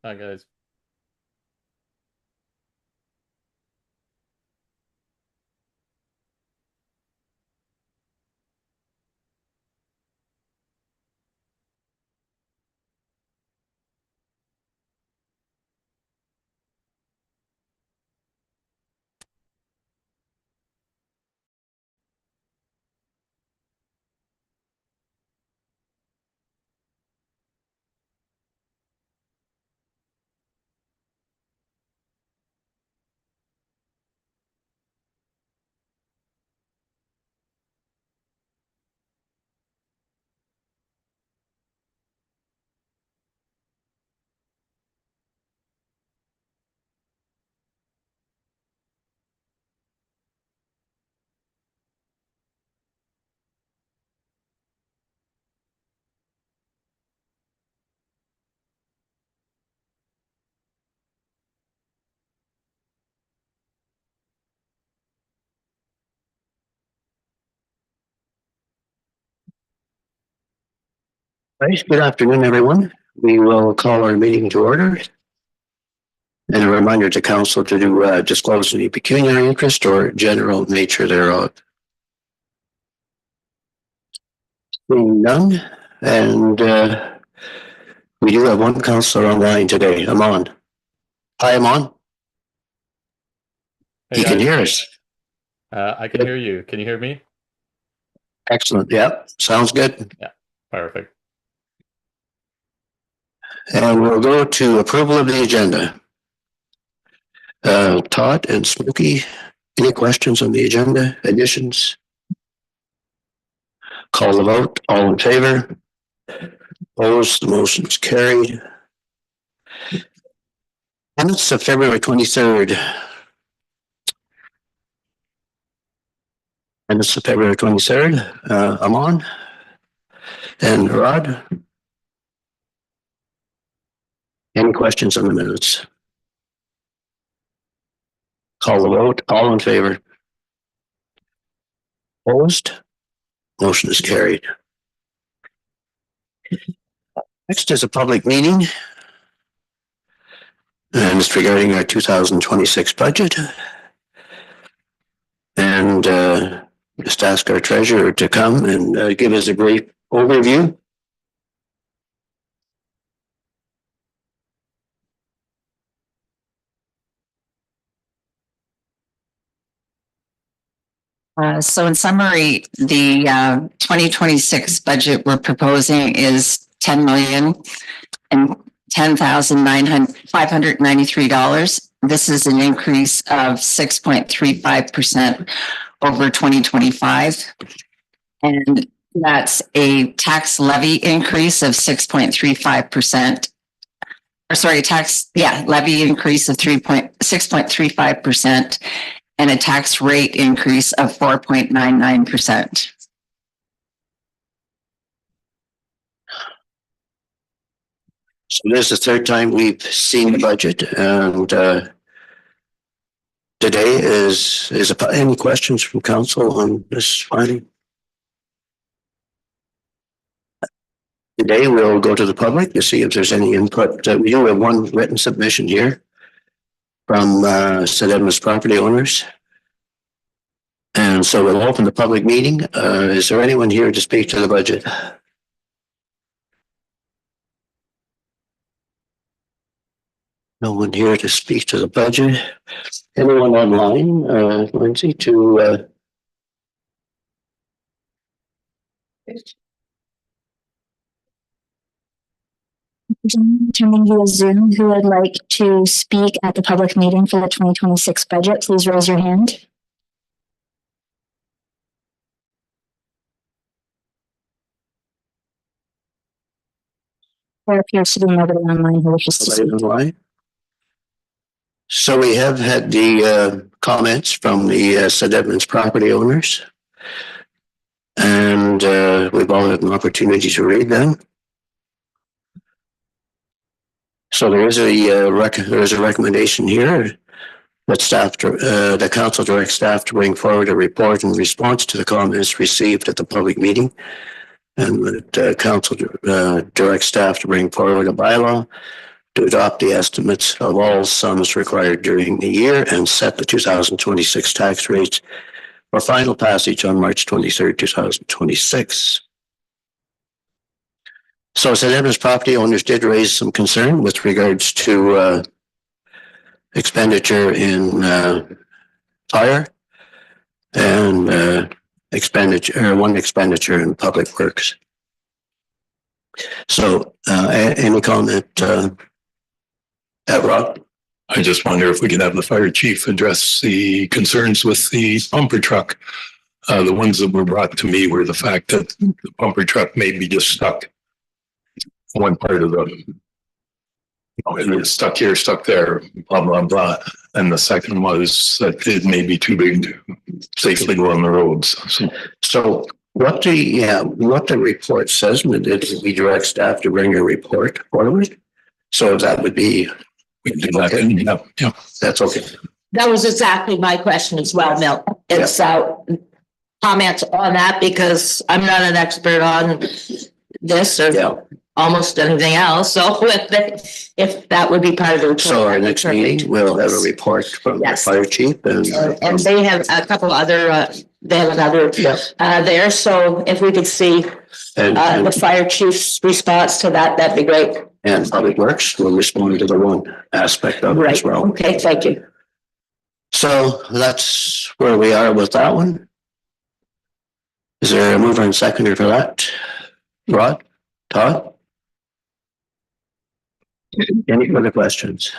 Hi, guys. Right. Good afternoon, everyone. We will call our meeting to order. And a reminder to council to do disclose any pecuniary interest or general nature thereof. Seeing none, and we do have one councillor online today. Amon. Hi, Amon. Hey, You can guys. hear us. I can hear you. Can you hear me? Excellent. Yeah, sounds good. Yeah, perfect. And we'll go to approval of the agenda. Todd and Smokey, any questions on the agenda? Additions? Call the vote. All in favor? Opposed? The motion is carried. Minutes of February 23rd. Minutes of February 23rd. Amon and Rod. Any questions on the minutes? Call the vote. All in favor? Opposed? Motion is carried. Next is a public meeting. And it's regarding our 2026 budget. And just ask our treasurer to come and give us a brief overview. So in summary, the 2026 budget we're proposing is $10,010,593. This is an increase of 6.35% over 2025. And that's a tax levy increase of 6.35%. Or sorry, levy increase of 6.35%. And a tax rate increase of 4.99%. So this is the third time we've seen the budget, and today is any questions from council on this finding? Today we'll go to the public to see if there's any input. We do have one written submission here from St. Edmunds property owners. And so we'll open the public meeting. Is there anyone here to speak to the budget? No one here to speak to the budget. Anyone online, Lindsay, to Attending via Zoom who would like to speak at the public meeting for the 2026 budget, please raise your hand. There appears to be nobody online who wishes to speak. online? So we have had the comments from the St. Edmunds property owners, and we've all had an opportunity to read them. So there is a recommendation here that the council directs staff to bring forward a report in response to the comments received at the public meeting, and that council directs staff to bring forward a bylaw to adopt the estimates of all sums required during the year and set the 2026 tax rates for final passage on March 23rd, 2026. So St. Edmunds property owners did raise some concern with regards to expenditure in fire and one expenditure in public works. So any comment, Rob? I just wonder if we could have the fire chief address the concerns with the pumper truck. The ones that were brought to me were the fact that the pumper truck may be just stuck. One part of the, it's stuck here, stuck there, blah, blah, blah. And the second was that it may be too big to safely go on the roads. So what the report says, we direct staff to bring a report forward. So that would be, we can do that. Yeah. That's okay. That was exactly my question as well, Milt. It's comments on that, because I'm not an expert on this or almost anything else. So if that would be part of the report. So our next meeting, we'll have a report from the fire chief and they have a couple other, they have another there. So if we could see the fire chief's response to that, that'd be great. And Public Works will respond to the one aspect of it as well. Okay, thank you. So that's where we are with that one. Is there a mover and seconder for that? Rod? Todd? Any further questions?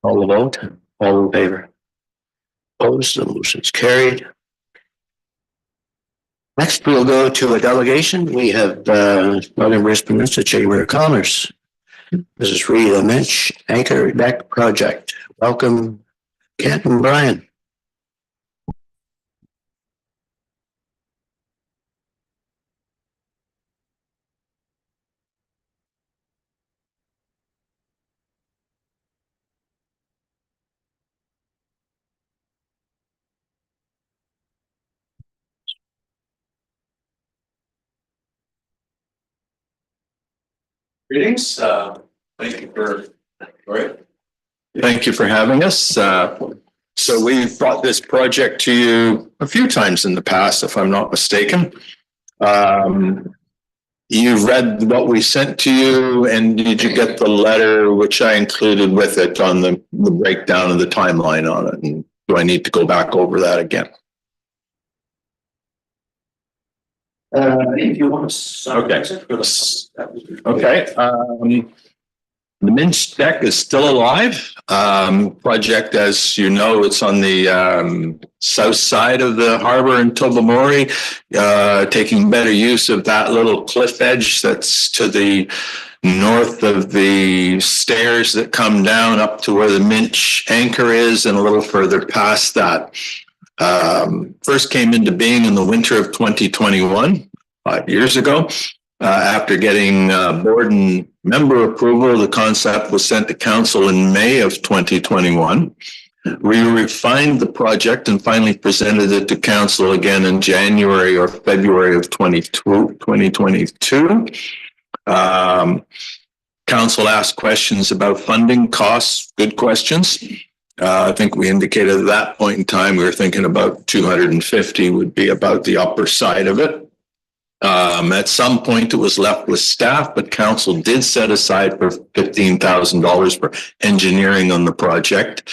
All the vote? All in favor? Opposed? The motion's carried. Next, we'll go to a delegation. We have Northern Peninsula Chamber of Commerce. This is Rita Minch, Anchor Deck Project. Welcome, Kent and Brian. Greetings. Thank you for having us. So we've brought this project to you a few times in the past, if I'm not mistaken. You've read what we sent to you, and did you get the letter which I included with it on the breakdown of the timeline on it? And do I need to go back over that again? If you want to. Okay. The Minch deck is still alive. Project, as you know, it's on the south side of the harbor in Tobermory, taking better use of that little cliff edge that's to the north of the stairs that come down up to where the Minch anchor is, and a little further past that. First came into being in the winter of 2021, 5 years ago. After getting board and member approval, the concept was sent to council in May of 2021. We refined the project and finally presented it to council again in January or February of 2022. Council asked questions about funding costs, good questions. I think we indicated at that point in time, we were thinking about 250 would be about the upper side of it. At some point it was left with staff, but council did set aside for $15,000 for engineering on the project.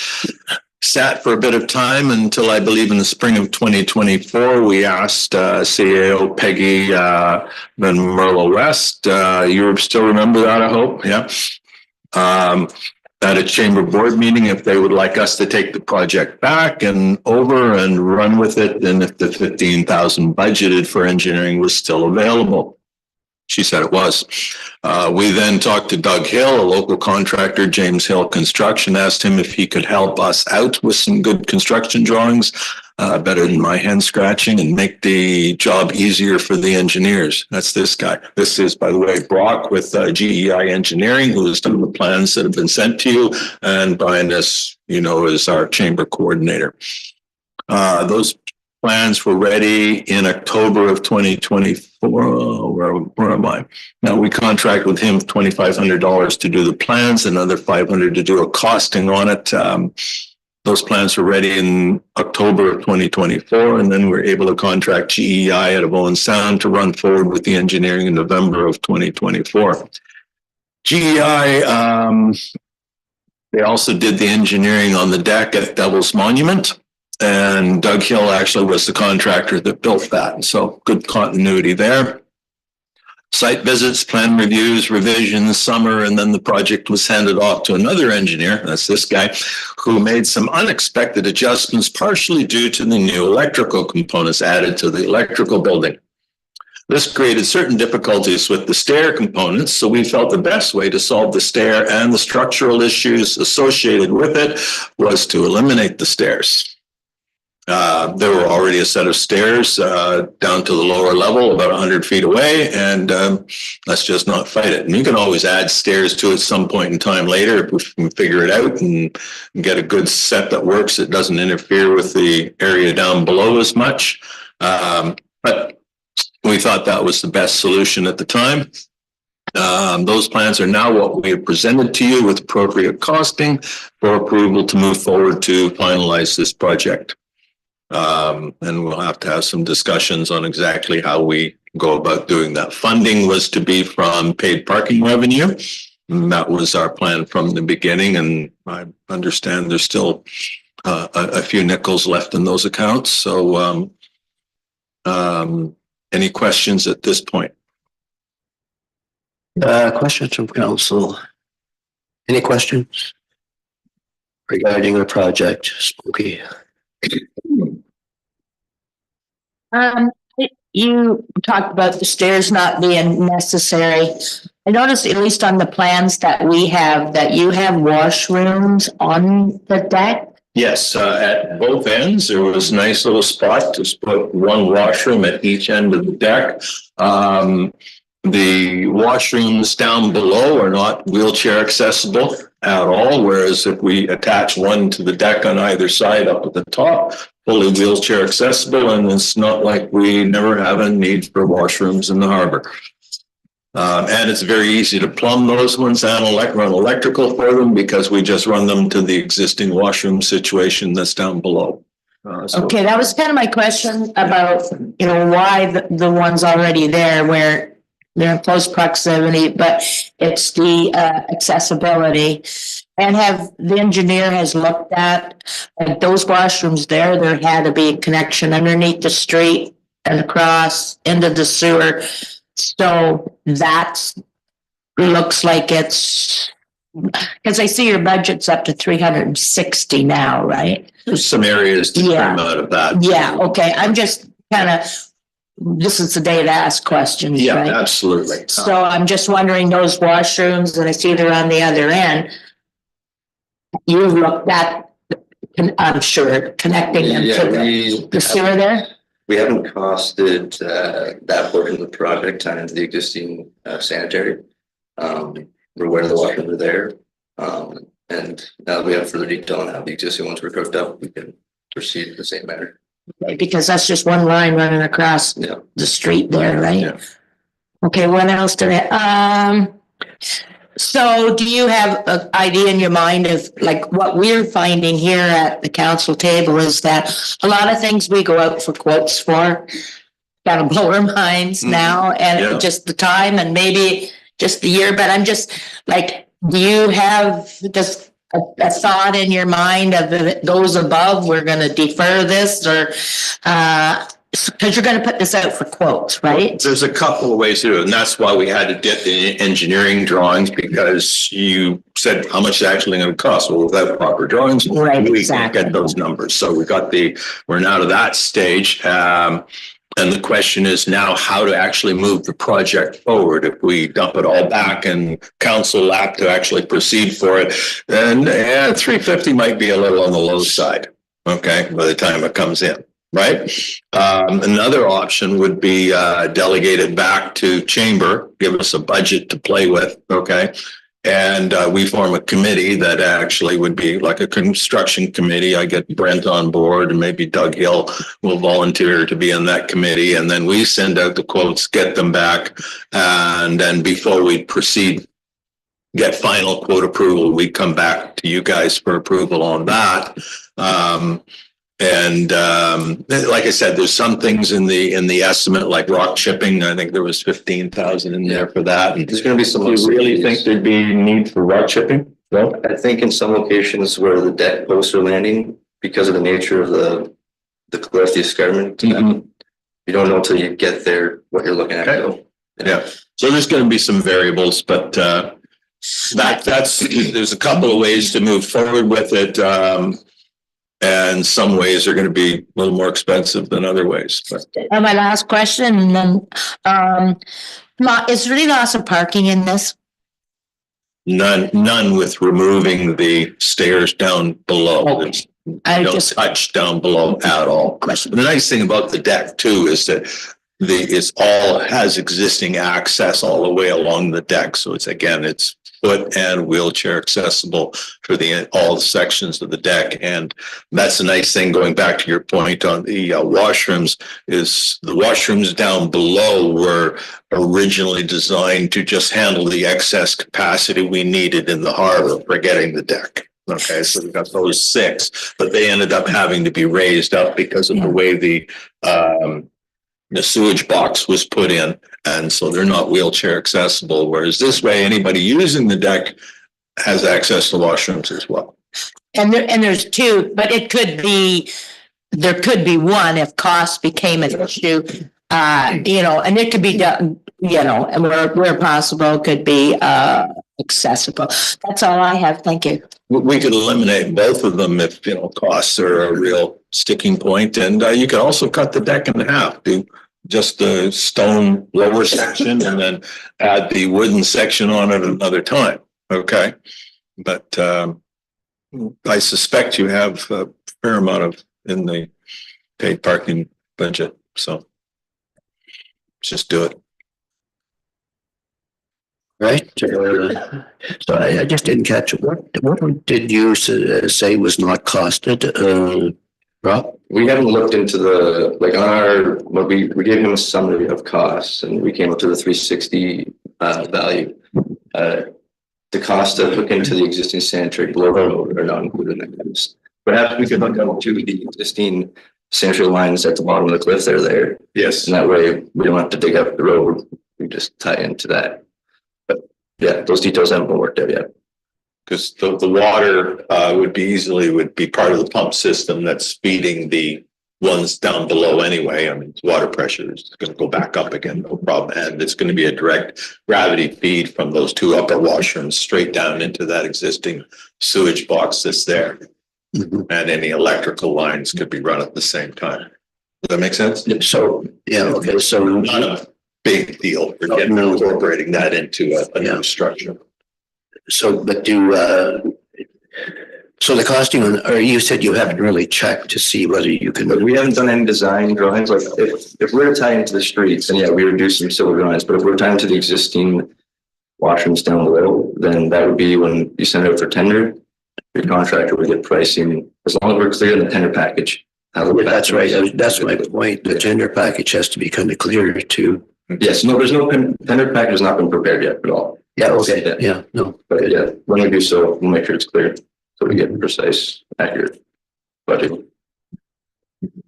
Sat for a bit of time until I believe in the spring of 2024, we asked CAO Peggy Van Merle West. You still remember that, I hope? Yeah. At a chamber board meeting, if they would like us to take the project back and over and run with it, and if the 15,000 budgeted for engineering was still available. She said it was. We then talked to Doug Hill, a local contractor, James Hill Construction, asked him if he could help us out with some good construction drawings, better than my hand scratching, and make the job easier for the engineers. That's this guy. This is, by the way, Brock with GEI Engineering, who has done the plans that have been sent to you. And Brian, as you know, is our chamber coordinator. Those plans were ready in October of 2024. Oh, where am I? Now we contract with him $2,500 to do the plans, another $500 to do a costing on it. Those plans were ready in October of 2024, and then we're able to contract GEI out of Owen Sound to run forward with the engineering in November of 2024. GEI, they also did the engineering on the deck at Devil's Monument, and Doug Hill actually was the contractor that built that. So good continuity there. Site visits, plan reviews, revisions, summer, and then the project was handed off to another engineer, that's this guy, who made some unexpected adjustments, partially due to the new electrical components added to the electrical building. This created certain difficulties with the stair components, so we felt the best way to solve the stair and the structural issues associated with it was to eliminate the stairs. There were already a set of stairs down to the lower level, about 100 feet away, and let's just not fight it. And you can always add stairs to it some point in time later if we can figure it out and get a good set that works. That doesn't interfere with the area down below as much. But we thought that was the best solution at the time. Those plans are now what we have presented to you with appropriate costing for approval to move forward to finalize this project. And we'll have to have some discussions on exactly how we go about doing that. Funding was to be from paid parking revenue. And that was our plan from the beginning. And I understand there's still a few nickels left in those accounts. So any questions at this point? Questions from council? Any questions regarding our project, Smokey? You talked about the stairs not being necessary. I noticed, at least on the plans that we have, that you have washrooms on the deck. Yes, at both ends, there was a nice little spot to put one washroom at each end of the deck. The washrooms down below are not wheelchair accessible at all, whereas if we attach one to the deck on either side up at the top, fully wheelchair accessible, and it's not like we never have a need for washrooms in the harbor. And it's very easy to plumb those ones and run electrical for them because we just run them to the existing washroom situation that's down below. Okay, that was kind of my question about, why the ones already there where they're in close proximity, but it's the accessibility. And have the engineer has looked at those washrooms there had to be a connection underneath the street and across into the sewer. So that looks like it's, because I see your budget's up to 360 now, right? There's some areas to trim out of that. Yeah, okay. I'm just kind of, this is the day to ask questions, Yeah, right? absolutely. So I'm just wondering, those washrooms, and I see they're on the other end. You've looked at, I'm sure, connecting them to the sewer there? We haven't costed that portion of the project and the existing sanitary. We're aware the washrooms are there. And now we have further detail on how the existing ones were cooked up. We can proceed in the same manner. Because that's just one line running across the street there, right? Yeah. Okay, what else did I, so do you have an idea in your mind of like what we're finding here at the council table is that a lot of things we go out for quotes for kind of blow our minds now, and just the time and maybe just the year, but I'm just like, do you have just a thought in your mind of if it goes above, we're going to defer this, or because you're going to put this out for quotes, right? There's a couple of ways to do it, and that's why we had to get the engineering drawings, because you said how much it's actually going to cost. Well, without proper drawings, we can't get those numbers. So we're now to that stage. And the question is now how to actually move the project forward. If we dump it all back and council lap to actually proceed for it, then 350 might be a little on the low side. Okay, by the time it comes in, right? Another option would be delegate it back to chamber, give us a budget to play with. Okay. And we form a committee that actually would be like a construction committee. I get Brent on board and maybe Doug Hill will volunteer to be in that committee. And then we send out the quotes, get them back. And then before we proceed, get final quote approval, we come back to you guys for approval on that. Like I said, there's some things in the estimate, like rock chipping. I think there was 15,000 in there for that. And There's gonna be some. do you really think there'd be need for rock chipping? No. I think in some locations where the deck posts are landing, because of the nature of the cliff, the escarpment, you don't know until you get there what you're looking at. Okay. Yeah. So there's going to be some variables, but that's there's a couple of ways to move forward with it. And some ways are going to be a little more expensive than other ways. But And my last question, and then, is there any loss of parking in this? none with removing the stairs down below. Okay. I Don't just, touch down below at all. The nice thing about the deck too is that it's all has existing access all the way along the deck. So it's foot and wheelchair accessible for all the sections of the deck. And that's the nice thing, going back to your point on the washrooms, is the washrooms down below were originally designed to just handle the excess capacity we needed in the harbor for getting the deck. Okay, so we got those 6, but they ended up having to be raised up because of the way the sewage box was put in, and so they're not wheelchair accessible. Whereas this way, anybody using the deck has access to washrooms as well. and there's 2, but there could be 1 if cost became an issue. And it could be done, and where possible, could be accessible. That's all I have. Thank you. We could eliminate both of them if costs are a real sticking point, and you can also cut the deck in half. Do just the stone lower section and then add the wooden section on it another time. Okay, but I suspect you have a fair amount of in the paid parking budget, so just do it. Right. So I just didn't catch it. What did you say was not costed, Rob? We haven't looked into we gave him a summary of costs and we came up to the 360 value. The cost to hook into the existing sanitary below the road are not included in that cost. Perhaps we could look up to the existing sanitary lines at the bottom of the cliff. They're there. Yes, And that way we don't have to dig up the road. We just tie into that. But yeah, those details haven't been worked out yet. because the water would be part of the pump system that's feeding the ones down below anyway. I mean, water pressure is going to go back up again, no problem. And it's going to be a direct gravity feed from those 2 upper washrooms straight down into that existing sewage box that's there. Mm-hmm. And any electrical lines could be run at the same time. Does that make sense? So, yeah, okay, so Not a big deal for incorporating that into a new structure. so, but so the costing or you said you haven't really checked to see whether you can. But we haven't done any design drawings. Like if we're tying into the streets, then yeah, we would do some civil drawings. But if we're tying to the existing washrooms down below, then that would be when you send it out for tender. Your contractor would get pricing as long as we're clear in the tender package. That's right. That's my point. The tender package has to be kind of clear too. Yes, no, there's no tender package has not been prepared yet at all. Yeah, okay, yeah, no. But yeah, when we do so, we'll make sure it's clear so we get precise, accurate budget.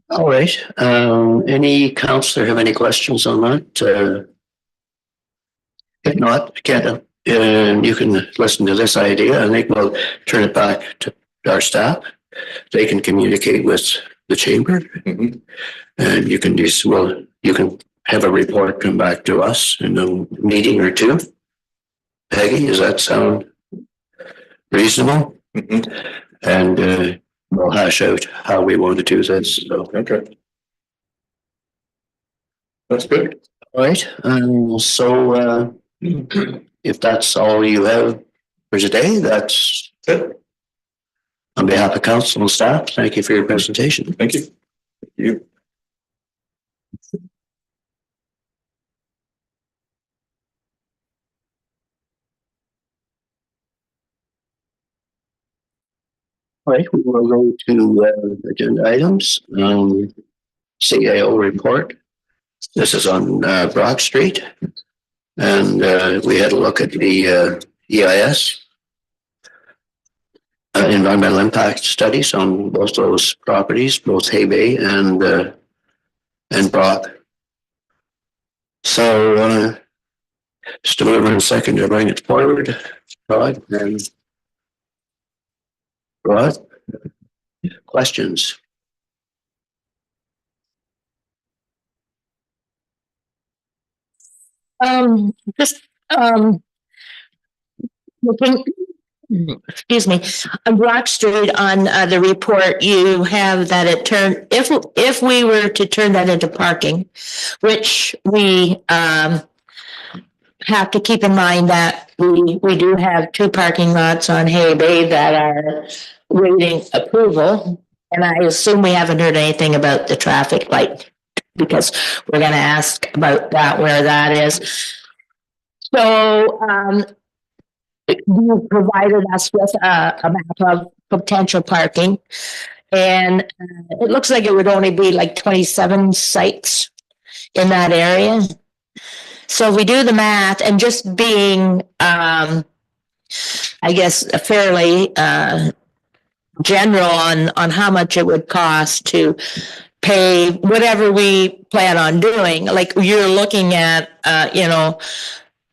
All right, any counselor have any questions on that? If not, Ken, you can listen to this idea. I think we'll turn it back to our staff. They can communicate with the chamber. Mhm. And you can you can have a report come back to us in a meeting or 2. Peggy, does that sound reasonable? Mhm. And we'll hash out how we want to do this. So, Okay. That's good. all right. So if that's all you have for today, that's Good. on behalf of council and staff. Thank you for your presentation. Thank you. Thank you. All right, we will go to agenda items. CAO report. This is on Broad Street. And we had a look at the EIS. Environmental impact studies on both those properties, both Hay Bay and Broad. So just a mover and second to bring it forward. Broad and Broad. Questions? Just, looking, excuse me, on Brock Street on the report, you have that it turned, if we were to turn that into parking, which we, have to keep in mind that we do have 2 parking lots on Hay Bay that are waiting approval. And I assume we haven't heard anything about the traffic light because we're going to ask about that, where that is. So, you provided us with a map of potential parking. And it looks like it would only be like 27 sites in that area. So if we do the math and just being, I guess, fairly general on how much it would cost to pay whatever we plan on doing, like you're looking at,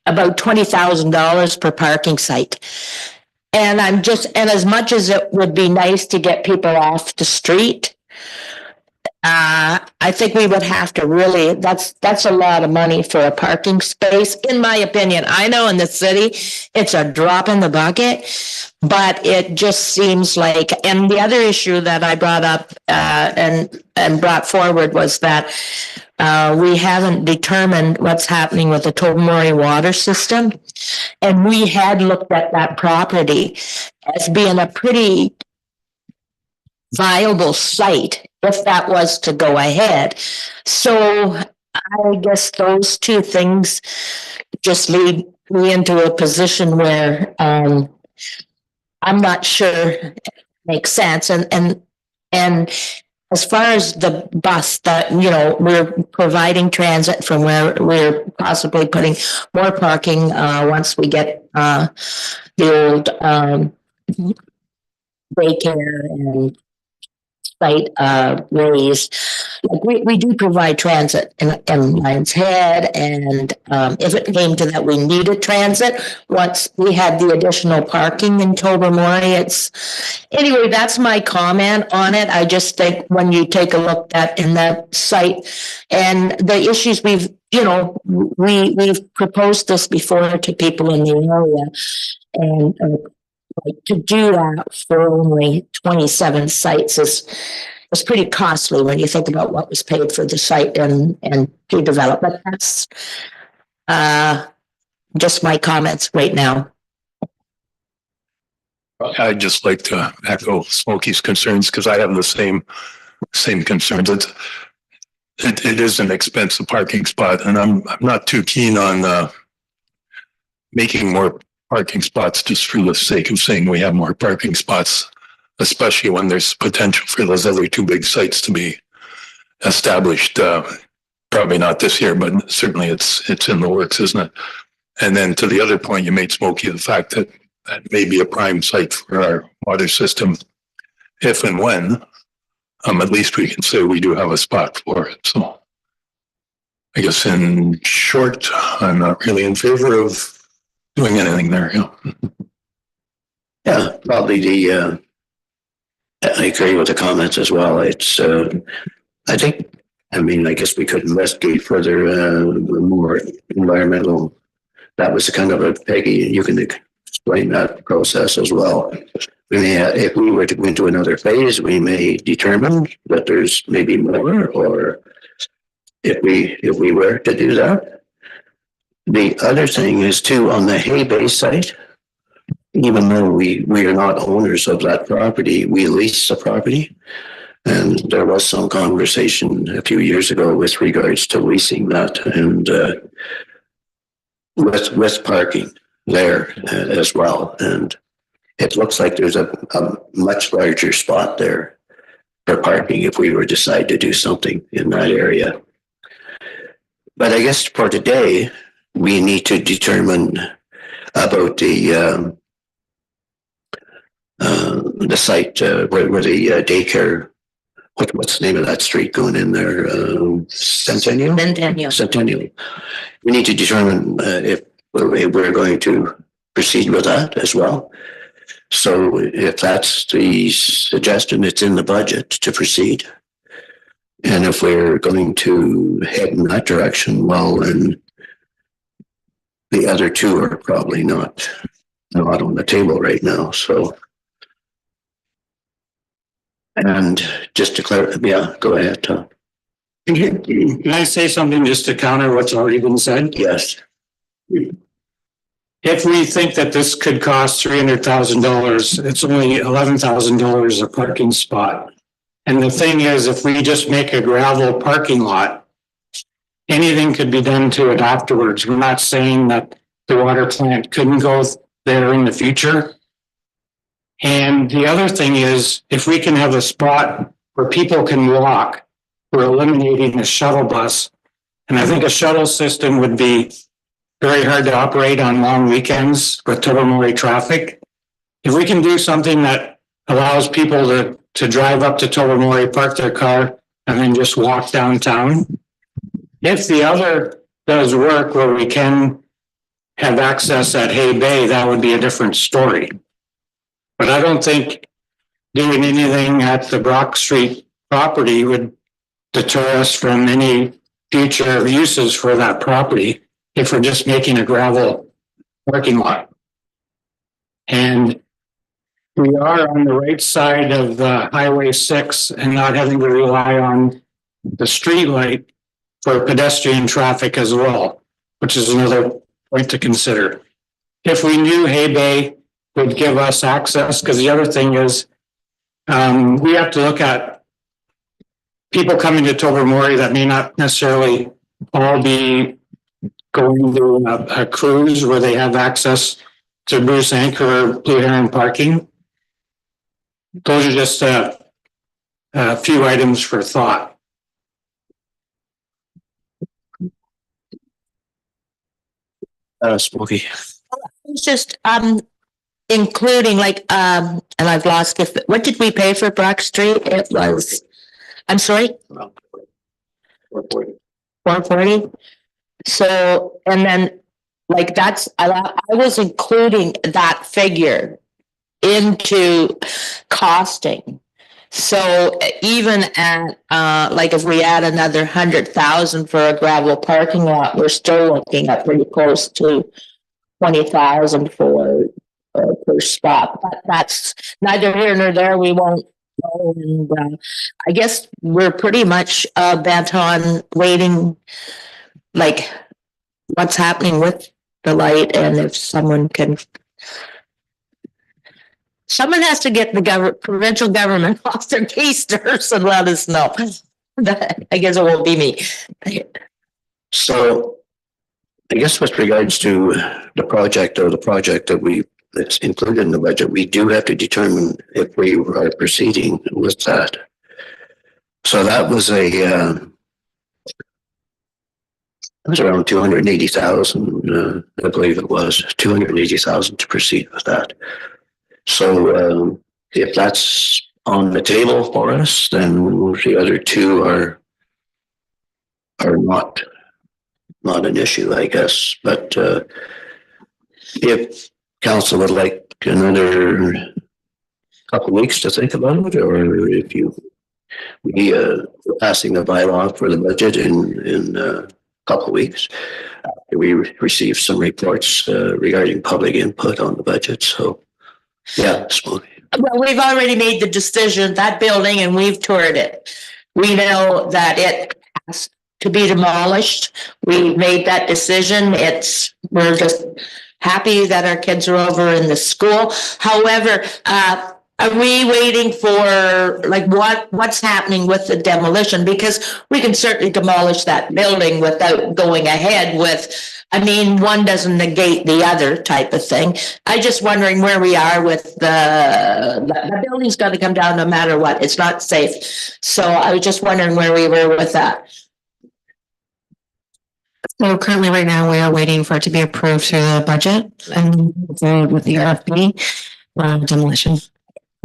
about $20,000 per parking site. And and as much as it would be nice to get people off the street, I think we would have to really, that's a lot of money for a parking space, in my opinion. I know in the city, it's a drop in the bucket, but it just seems like, and the other issue that I brought up and brought forward was that we haven't determined what's happening with the Tobermory water system. And we had looked at that property as being a pretty viable site if that was to go ahead. So I guess those 2 things just lead me into a position where I'm not sure it makes sense. And as far as the bus that, we're providing transit from where we're possibly putting more parking once we get the old daycare and site raised. Like we do provide transit in Lions Head, and if it came to that we needed transit once we had the additional parking in Tobermory, anyway, that's my comment on it. I just think when you take a look at in that site and the issues we've proposed this before to people in the area, and to do that for only 27 sites is pretty costly when you think about what was paid for the site and to develop. But that's just my comments right now. I'd just like to echo Smokey's concerns because I have the same concerns. It is an expensive parking spot, and I'm not too keen on making more parking spots just for the sake of saying we have more parking spots, especially when there's potential for those other 2 big sites to be established. Probably not this year, but certainly it's in the works, isn't it? And then to the other point you made, Smokey, the fact that that may be a prime site for our water system, if and when, at least we can say we do have a spot for it. So I guess in short, I'm not really in favor of doing anything there. Yeah, probably I agree with the comments as well. It's, I guess we could investigate further, more environmental. That was kind of a Peggy, you can explain that process as well. We may, if we were to go into another phase, we may determine that there's maybe more, or if we were to do that. The other thing is too, on the Hay Bay site, even though we are not owners of that property, we lease the property. And there was some conversation a few years ago with regards to leasing that, and with parking there as well. And it looks like there's a much larger spot there for parking if we were to decide to do something in that area. But I guess for today, we need to determine about the site where the daycare. What's the name of that street going in there? Centennial? Centennial. We need to determine if we're going to proceed with that as well. So if that's the suggestion, it's in the budget to proceed. And if we're going to head in that direction, well, then the other two are probably not on the table right now. So. And just to clarify, yeah, go ahead, Tom. Can I say something just to counter what's already been said? Yes. If we think that this could cost $300,000, it's only $11,000 a parking spot. And the thing is, if we just make a gravel parking lot, anything could be done to it afterwards. We're not saying that the water plant couldn't go there in the future. And the other thing is, if we can have a spot where people can walk, we're eliminating the shuttle bus. And I think a shuttle system would be very hard to operate on long weekends with Tobermory traffic. If we can do something that allows people to drive up to Tobermory, park their car, and then just walk downtown. If the other does work where we can have access at Hay Bay, that would be a different story. But I don't think doing anything at the Brock Street property would deter us from any future uses for that property if we're just making a gravel parking lot. And we are on the right side of Highway 6 and not having to rely on the street light for pedestrian traffic as well, which is another point to consider. If we knew Hay Bay would give us access, because the other thing is we have to look at people coming to Tobermory that may not necessarily all be going to a cruise where they have access to Bruce Anchor or Blue Heron parking. Those are just a few items for thought. Smokey. It's just, including and I've lost it. What did we pay for Brock Street? It was, I'm sorry? 440. So, and then I was including that figure into costing. So even at, if we add another 100,000 for a gravel parking lot, we're still looking at pretty close to 20,000 for per spot. But that's neither here nor there. We won't know. And I guess we're pretty much bent on waiting, what's happening with the light, and if someone has to get the provincial government off their keisters and let us know. I guess it won't be me. So I guess with regards to the project that's included in the budget, we do have to determine if we are proceeding with that. So that was it was around 280,000, I believe it was 280,000 to proceed with that. So if that's on the table for us, then the other two are not an issue, I guess. But if council would like another couple of weeks to think about it, or if we're passing the bylaw for the budget in a couple of weeks, we received some reports regarding public input on the budget. So yeah, Smokey. Well, we've already made the decision, that building, and we've toured it. We know that it has to be demolished. We made that decision. We're just happy that our kids are over in the school. However, Are we waiting for, like, what's happening with the demolition? Because we can certainly demolish that building without going ahead with, I mean, one doesn't negate the other type of thing. I just wondering where we are with the building's got to come down no matter what. It's not safe. So I was just wondering where we were with that. So currently, right now, we are waiting for it to be approved through the budget and with the RFP demolition.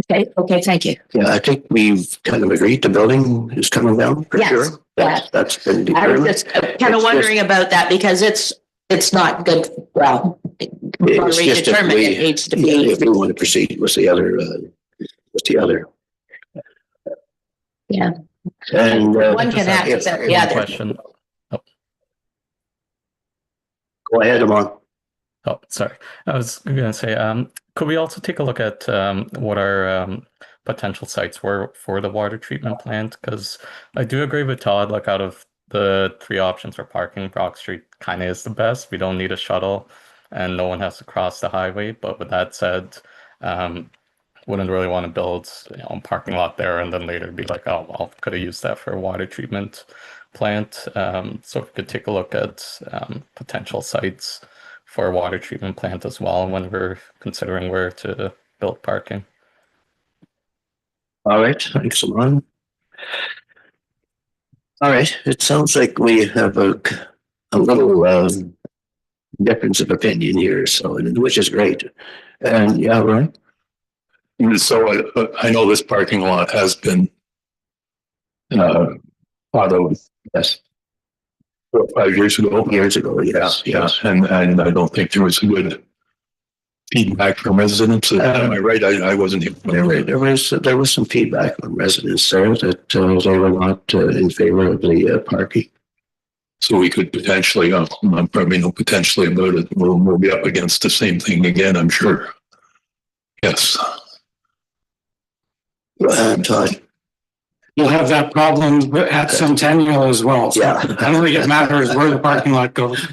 Okay, thank you. Yeah, I think we've kind of agreed the building is coming down for Yes, sure. yes. That's been I was determined. just kind It's of just- wondering about that because it's not good. Well, we've It's already just if determined we, it needs to if we be. want to proceed with the other, Yeah. And, One can act if- without the One other. question. go ahead, Amon. Oh, sorry. I was gonna say, could we also take a look at what our potential sites were for the water treatment plant? Because I do agree with Todd, like out of the three options for parking, Brock Street kind of is the best. We don't need a shuttle and no one has to cross the highway. But with that said, wouldn't really want to build a parking lot there and then later be like, oh, well, could have used that for a water treatment plant. So if we could take a look at potential sites for a water treatment plant as well when we're considering where to build parking. All right, thanks, Amon. All right, it sounds like we have a little difference of opinion here, so, which is great. And yeah, right. So I know this parking lot has been thought of, Yes, 4 or 5 years ago. years ago, yes, Yeah, yes. and I don't think there was good feedback from residents. Am I right? I wasn't here. There was some feedback from residents there that they were not in favor of the parking. So we could potentially, I'm probably no potentially about it. We'll be up against the same thing again, I'm sure. Yes. Todd, You'll have that problem at Centennial as well. So Yeah. I don't think it matters where the parking lot goes.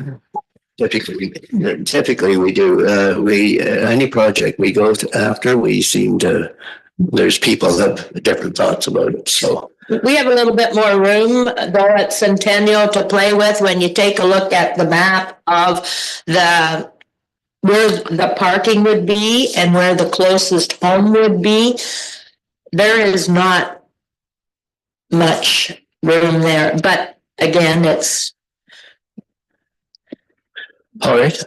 typically we do, any project we go to after, we seem to, there's people that have different thoughts about it, so. We have a little bit more room though at Centennial to play with when you take a look at the map of where the parking would be and where the closest home would be. There is not much room there, but again, it's. All right,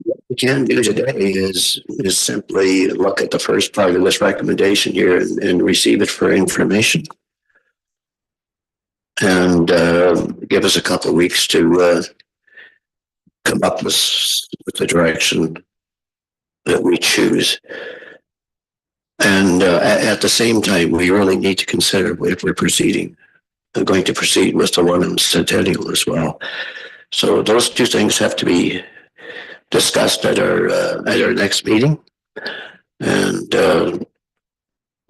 what we can do today is simply look at the first part of this recommendation here and receive it for information. And give us a couple of weeks to come up with the direction that we choose. And at the same time, we really need to consider if we're going to proceed with the one in Centennial as well. So those two things have to be discussed at our next meeting, and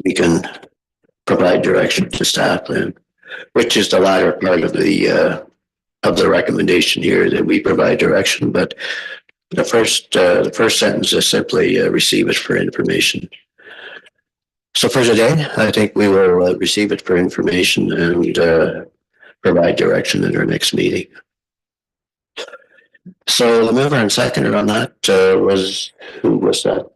we can provide direction to staff then, which is the latter part of the recommendation here, that we provide direction. But the first sentence is simply receive it for information. So for today, I think we will receive it for information and provide direction at our next meeting. So the mover and seconder on that who was that?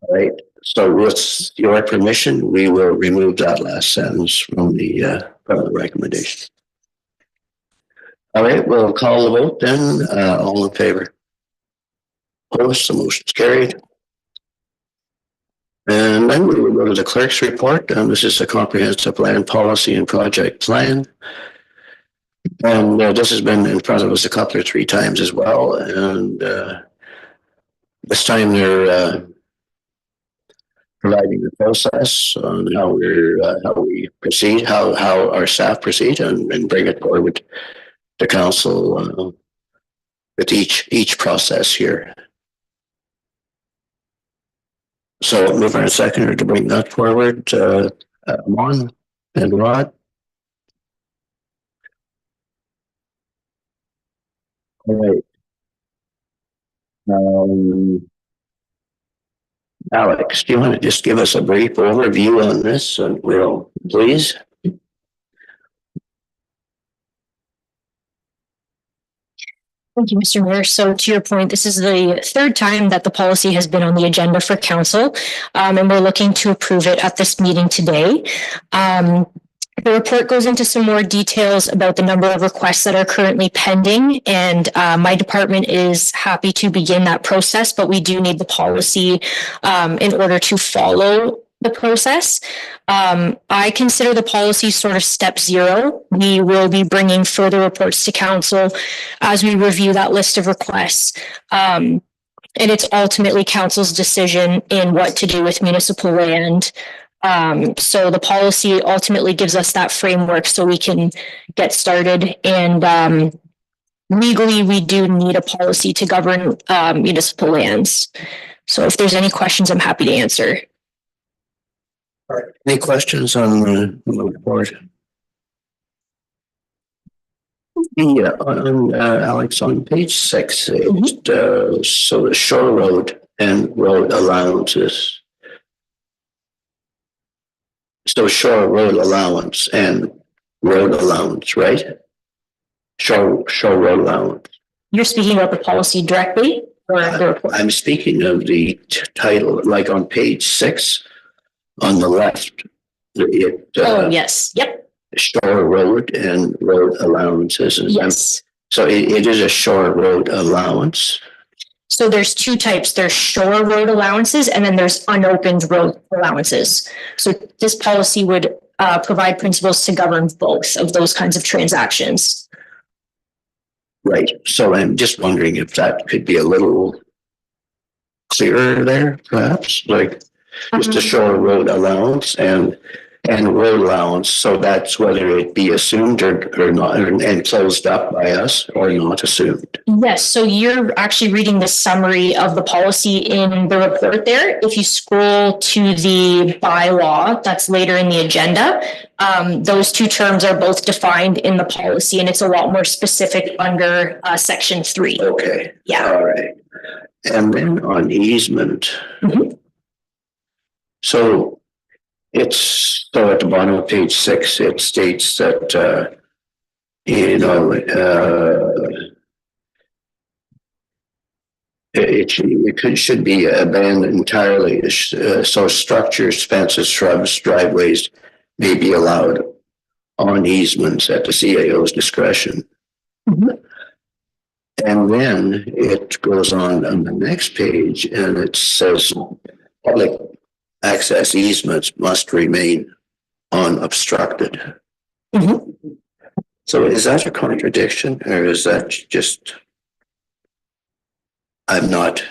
All right. So with your permission, we will remove that last sentence from the recommendation. All right, we'll call the vote then. All in favor? Opposed, the motion's carried. And then we will go to the clerk's report, and this is a comprehensive land policy and project plan. And this has been in front of us a couple or three times as well. And this time they're providing the process on how we proceed, how our staff proceed, and bring it forward to council with each process here. So mover and seconder to bring that forward, Amon and Rod. All right. Alex, do you want to just give us a brief overview on this, and we'll, please? Thank you, Mr. Mayor. So to your point, this is the third time that the policy has been on the agenda for council, and we're looking to approve it at this meeting today. The report goes into some more details about the number of requests that are currently pending, and my department is happy to begin that process, but we do need the policy in order to follow the process. I consider the policy sort of step zero. We will be bringing further reports to council as we review that list of requests. And it's ultimately council's decision in what to do with municipal land. So the policy ultimately gives us that framework so we can get started. And legally, we do need a policy to govern municipal lands. So if there's any questions, I'm happy to answer. Any questions on the report? Yeah, Alex, on page 6, so the shore road and road allowances. So shore road allowance and road allowance, right? Shore road allowance. You're speaking about the policy directly or the report? I'm speaking of the title, like on page 6 on the left. Oh, yes. Yep. Shore road and road allowances. Yes. So it is a shore road allowance. So there's two types. There's shore road allowances and then there's unopened road allowances. So this policy would provide principles to govern both of those kinds of transactions. Right. So I'm just wondering if that could be a little clearer there, perhaps, like just a shore road allowance and road allowance. So that's whether it be assumed or not, and closed up by us or not assumed. Yes. So you're actually reading the summary of the policy in the report there. If you scroll to the bylaw that's later in the agenda, those two terms are both defined in the policy and it's a lot more specific under section 3. Okay. Yeah. All right. And then on easement. So it's so at the bottom of page 6, it states that, it should be abandoned entirely. So structures, fences, shrubs, driveways may be allowed on easements at the CAO's discretion. And then it goes on the next page and it says public access easements must remain unobstructed. So is that a contradiction or is that just, I'm not.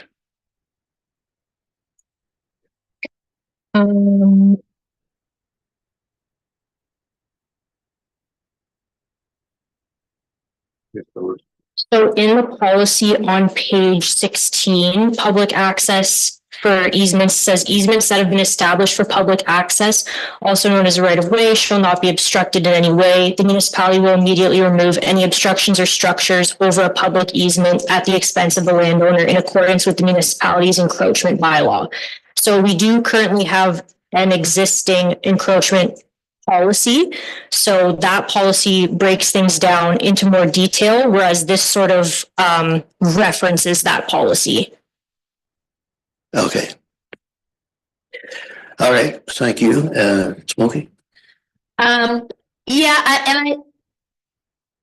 So in the policy on page 16, public access for easements says easements that have been established for public access, also known as a right of way, shall not be obstructed in any way. The municipality will immediately remove any obstructions or structures over a public easement at the expense of the landowner in accordance with the municipality's encroachment bylaw. So we do currently have an existing encroachment policy. So that policy breaks things down into more detail, whereas this sort of references that policy. Okay. All right. Thank you. Smokey. I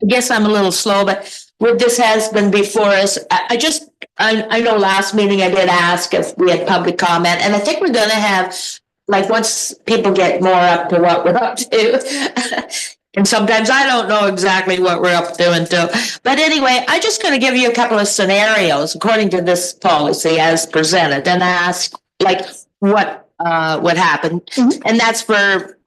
guess I'm a little slow, but what this has been before us, I know last meeting I did ask if we had public comment, and I think we're gonna have, like, once people get more up to what we're up to. And sometimes I don't know exactly what we're up to until, but anyway, I'm just going to give you a couple of scenarios according to this policy as presented and ask like what happened. And that's for,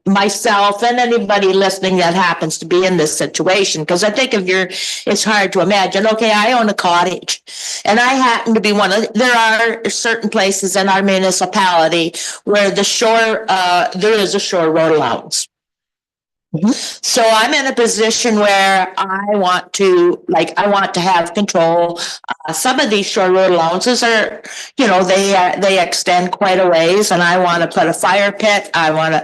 myself and anybody listening that happens to be in this situation. Because I think it's hard to imagine, okay, I own a cottage and I happen to be there are certain places in our municipality where there is a shore road allowance. So I'm in a position where I want to have control. Some of these shore road allowances are, they extend quite a ways, and I want to put a fire pit. I want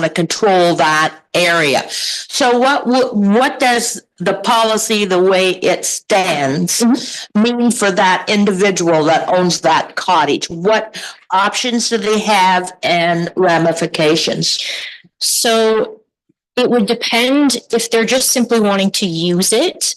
to control that area. So what does the policy, the way it stands, mean for that individual that owns that cottage? What options do they have and ramifications? So it would depend if they're just simply wanting to use it.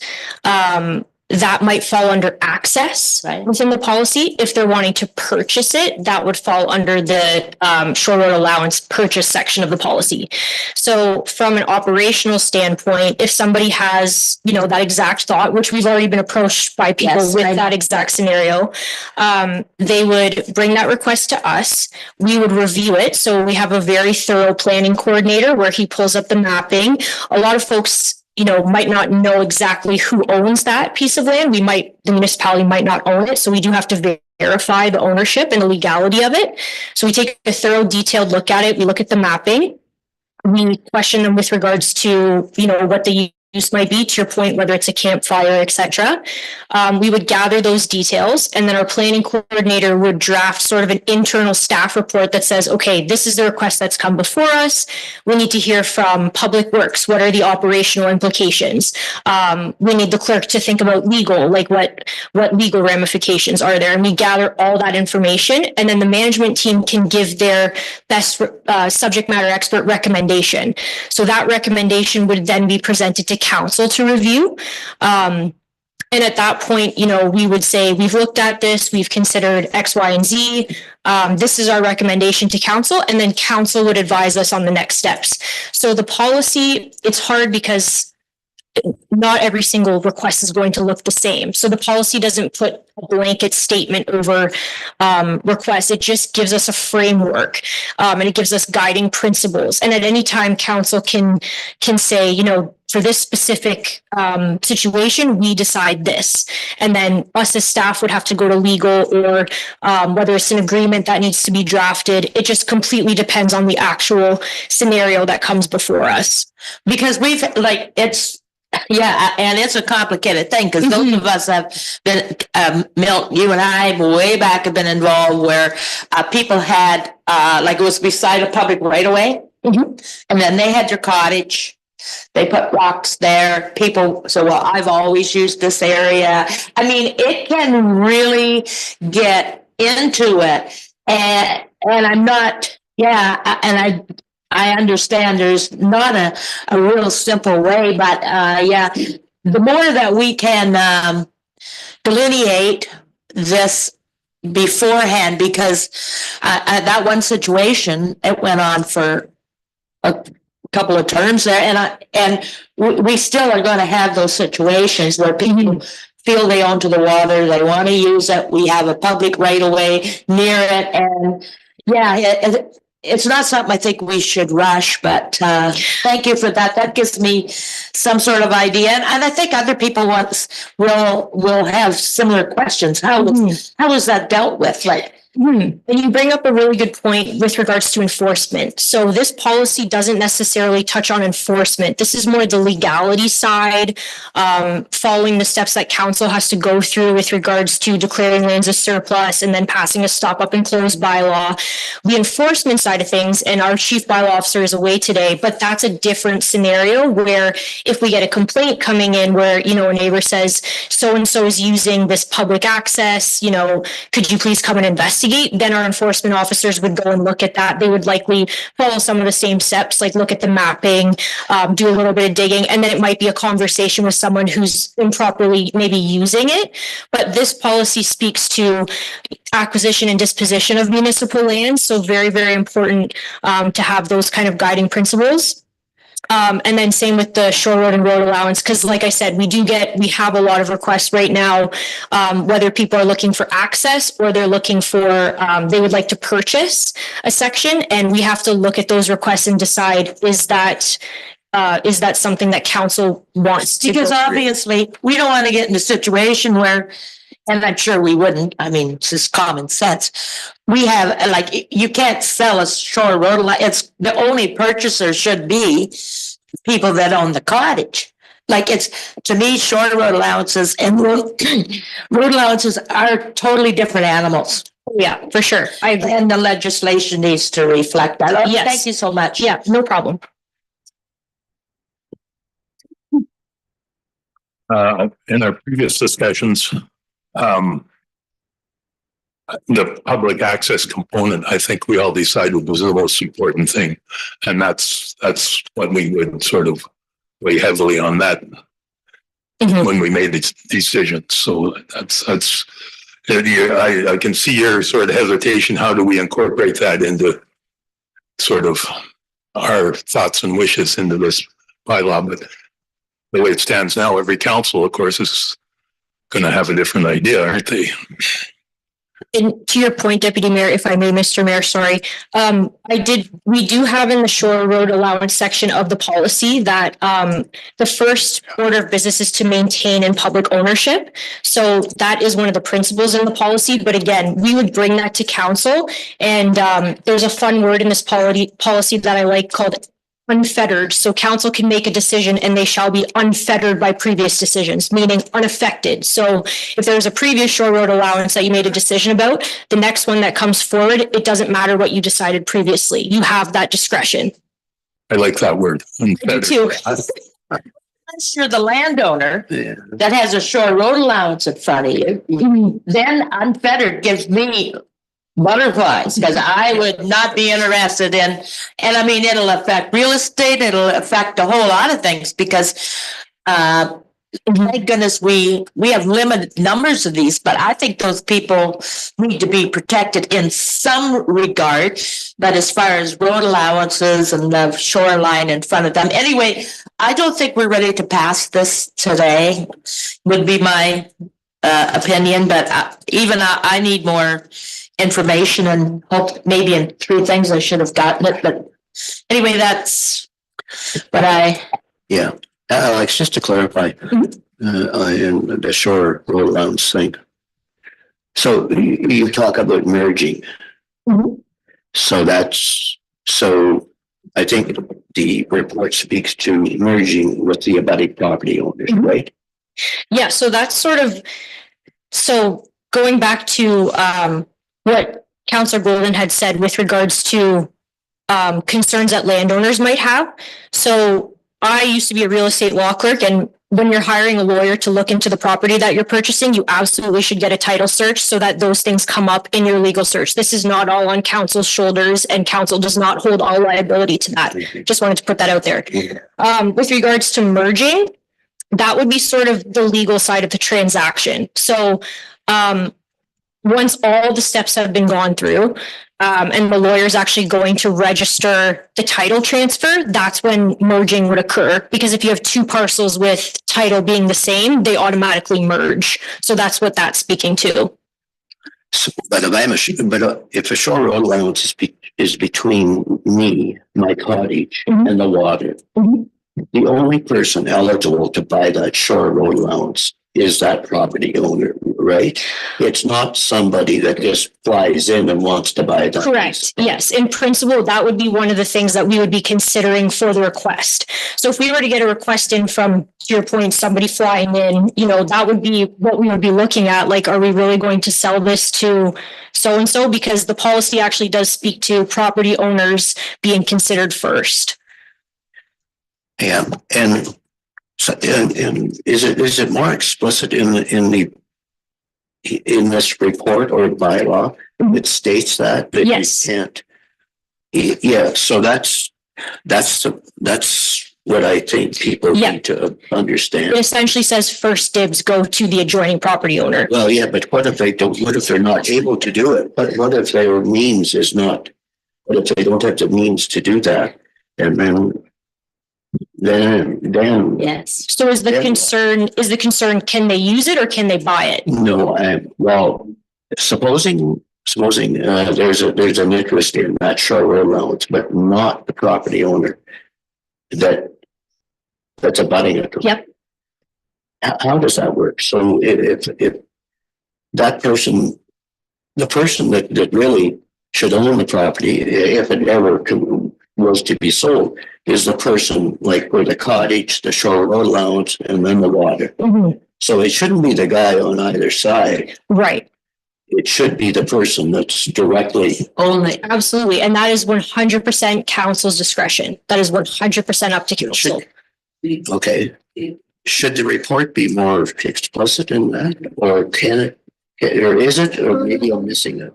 That might fall under access within the policy. If they're wanting to purchase it, that would fall under the shore road allowance purchase section of the policy. So from an operational standpoint, if somebody has, that exact thought, which we've already been approached by people with that exact scenario, they would bring that request to us. We would review it. So we have a very thorough planning coordinator where he pulls up the mapping. A lot of folks might not know exactly who owns that piece of land. The municipality might not own it. So we do have to verify the ownership and the legality of it. So we take a thorough, detailed look at it. We look at the mapping. We question them with regards to, what the use might be, to your point, whether it's a campfire, etc. We would gather those details, and then our planning coordinator would draft sort of an internal staff report that says, okay, this is the request that's come before us. We need to hear from Public Works. What are the operational implications? We need the clerk to think about legal, like what legal ramifications are there? And we gather all that information, and then the management team can give their best subject matter expert recommendation. So that recommendation would then be presented to council to review. And at that point, we would say, we've looked at this, we've considered X, Y, and Z. This is our recommendation to council, and then council would advise us on the next steps. So the policy, it's hard because not every single request is going to look the same. So the policy doesn't put a blanket statement over requests. It just gives us a framework, and it gives us guiding principles. And at any time, council can say, for this specific situation, we decide this. And then us as staff would have to go to legal, or whether it's an agreement that needs to be drafted. It just completely depends on the actual scenario that comes before us. Because and it's a complicated thing, because those of us have been, Milt, you and I way back have been involved where people had, it was beside a public right of way, and then they had your cottage. They put rocks there. I've always used this area. I mean, it can really get into it, and I'm not, I understand there's not a real simple way, but the more that we can delineate this beforehand, because that one situation, it went on for a couple of terms there, and we still are going to have those situations where people feel they own to the water, they want to use it, we have a public right of way near it, and it's not something I think we should rush, but thank you for that. That gives me some sort of idea. And I think other people will have similar questions. How is that dealt with? And you bring up a really good point with regards to enforcement. So this policy doesn't necessarily touch on enforcement. This is more the legality side, following the steps that council has to go through with regards to declaring lands as surplus and then passing a stop up and close bylaw. The enforcement side of things, and our chief bylaw officer is away today, but that's a different scenario where if we get a complaint coming in where, a neighbor says, so-and-so is using this public access, could you please come and investigate? Then our enforcement officers would go and look at that. They would likely follow some of the same steps, like look at the mapping, do a little bit of digging, and then it might be a conversation with someone who's improperly maybe using it. But this policy speaks to acquisition and disposition of municipal lands. So very, very important to have those kind of guiding principles. And then same with the shore road and road allowance, because like I said, we have a lot of requests right now, whether people are looking for access or they're looking for, they would like to purchase a section, and we have to look at those requests and decide, is that something that council wants to? Because obviously we don't want to get in a situation where and I'm sure we wouldn't, I mean, it's just common sense. We have, like, you can't sell a shore road, it's, the only purchaser should be people that own the cottage. Like, it's, to me, shore road allowances and road allowances are totally different animals. Yeah, for sure. I agree. And the legislation needs to reflect that. Yes. Thank you so much. Yeah, no problem. In our previous discussions, the public access component, I think we all decided was the most important thing. And that's what we would sort of weigh heavily on that when we made the decision. So I can see your sort of hesitation. How do we incorporate that into sort of our thoughts and wishes into this bylaw? But the way it stands now, every council, of course, is going to have a different idea, aren't they? And to your point, Deputy Mayor, if I may, Mr. Mayor, sorry. We do have in the shore road allowance section of the policy that the first order of business is to maintain in public ownership. So that is one of the principles in the policy. But again, we would bring that to council. And there's a fun word in this policy that I like called unfettered. So council can make a decision and they shall be unfettered by previous decisions, meaning unaffected. So if there's a previous shore road allowance that you made a decision about, the next one that comes forward, it doesn't matter what you decided previously. You have that discretion. I like that word. You too. Unless you're the landowner that has a shore road allowance in front of you, then unfettered gives me butterflies, because I would not be interested in, and I mean, it'll affect real estate, it'll affect a whole lot of things, because thank goodness we have limited numbers of these, but I think those people need to be protected in some regard. But as far as road allowances and the shoreline in front of them, anyway, I don't think we're ready to pass this today, would be my opinion, but even I need more information, and hope maybe in 3 things I should have gotten it. But anyway, that's what Alex, just to clarify, in the shore road allowance thing. So you talk about merging. So I think the report speaks to merging with the abutting property owners, right? Yeah, so that's sort of, so going back to what Councillor Golden had said with regards to concerns that landowners might have. So I used to be a real estate law clerk, and when you're hiring a lawyer to look into the property that you're purchasing, you absolutely should get a title search so that those things come up in your legal search. This is not all on council's shoulders, and council does not hold all liability to that. Just wanted to put that out there. With regards to merging, that would be sort of the legal side of the transaction. So once all the steps have been gone through, and the lawyer is actually going to register the title transfer, that's when merging would occur. Because if you have 2 parcels with title being the same, they automatically merge. So that's what that's speaking to. So, but if a shore road allowance is between me, my cottage, and the water, the only person eligible to buy that shore road allowance is that property owner, right? It's not somebody that just flies in and wants to buy that. Correct. Yes. In principle, that would be one of the things that we would be considering for the request. So if we were to get a request in from, to your point, somebody flying in, that would be what we would be looking at. Like, are we really going to sell this to so-and-so? Because the policy actually does speak to property owners being considered first. Yeah. And so, and is it more explicit in this report or bylaw? It states that yes. You can't. Yeah. So that's what I think people need to understand. It essentially says first dibs go to the adjoining property owner. Well, yeah, but what if they don't? What if they're not able to do it? What if their means is not? What if they don't have the means to do that? And then yes. So is the concern can they use it or can they buy it? No, well, supposing there's an interest in that shore road allowance, but not the property owner that's abutting it. Yep. How does that work? So if that person, the person that really should own the property, if it ever was to be sold, is the person like where the cottage, the shore road allowance, and then the water. Mhm. So it shouldn't be the guy on either side. Right. It should be the person that's directly. Only. Absolutely. And that is 100% council's discretion. That is 100% up to council. Okay. Should the report be more explicit in that, or can it, or is it, or maybe I'm missing it?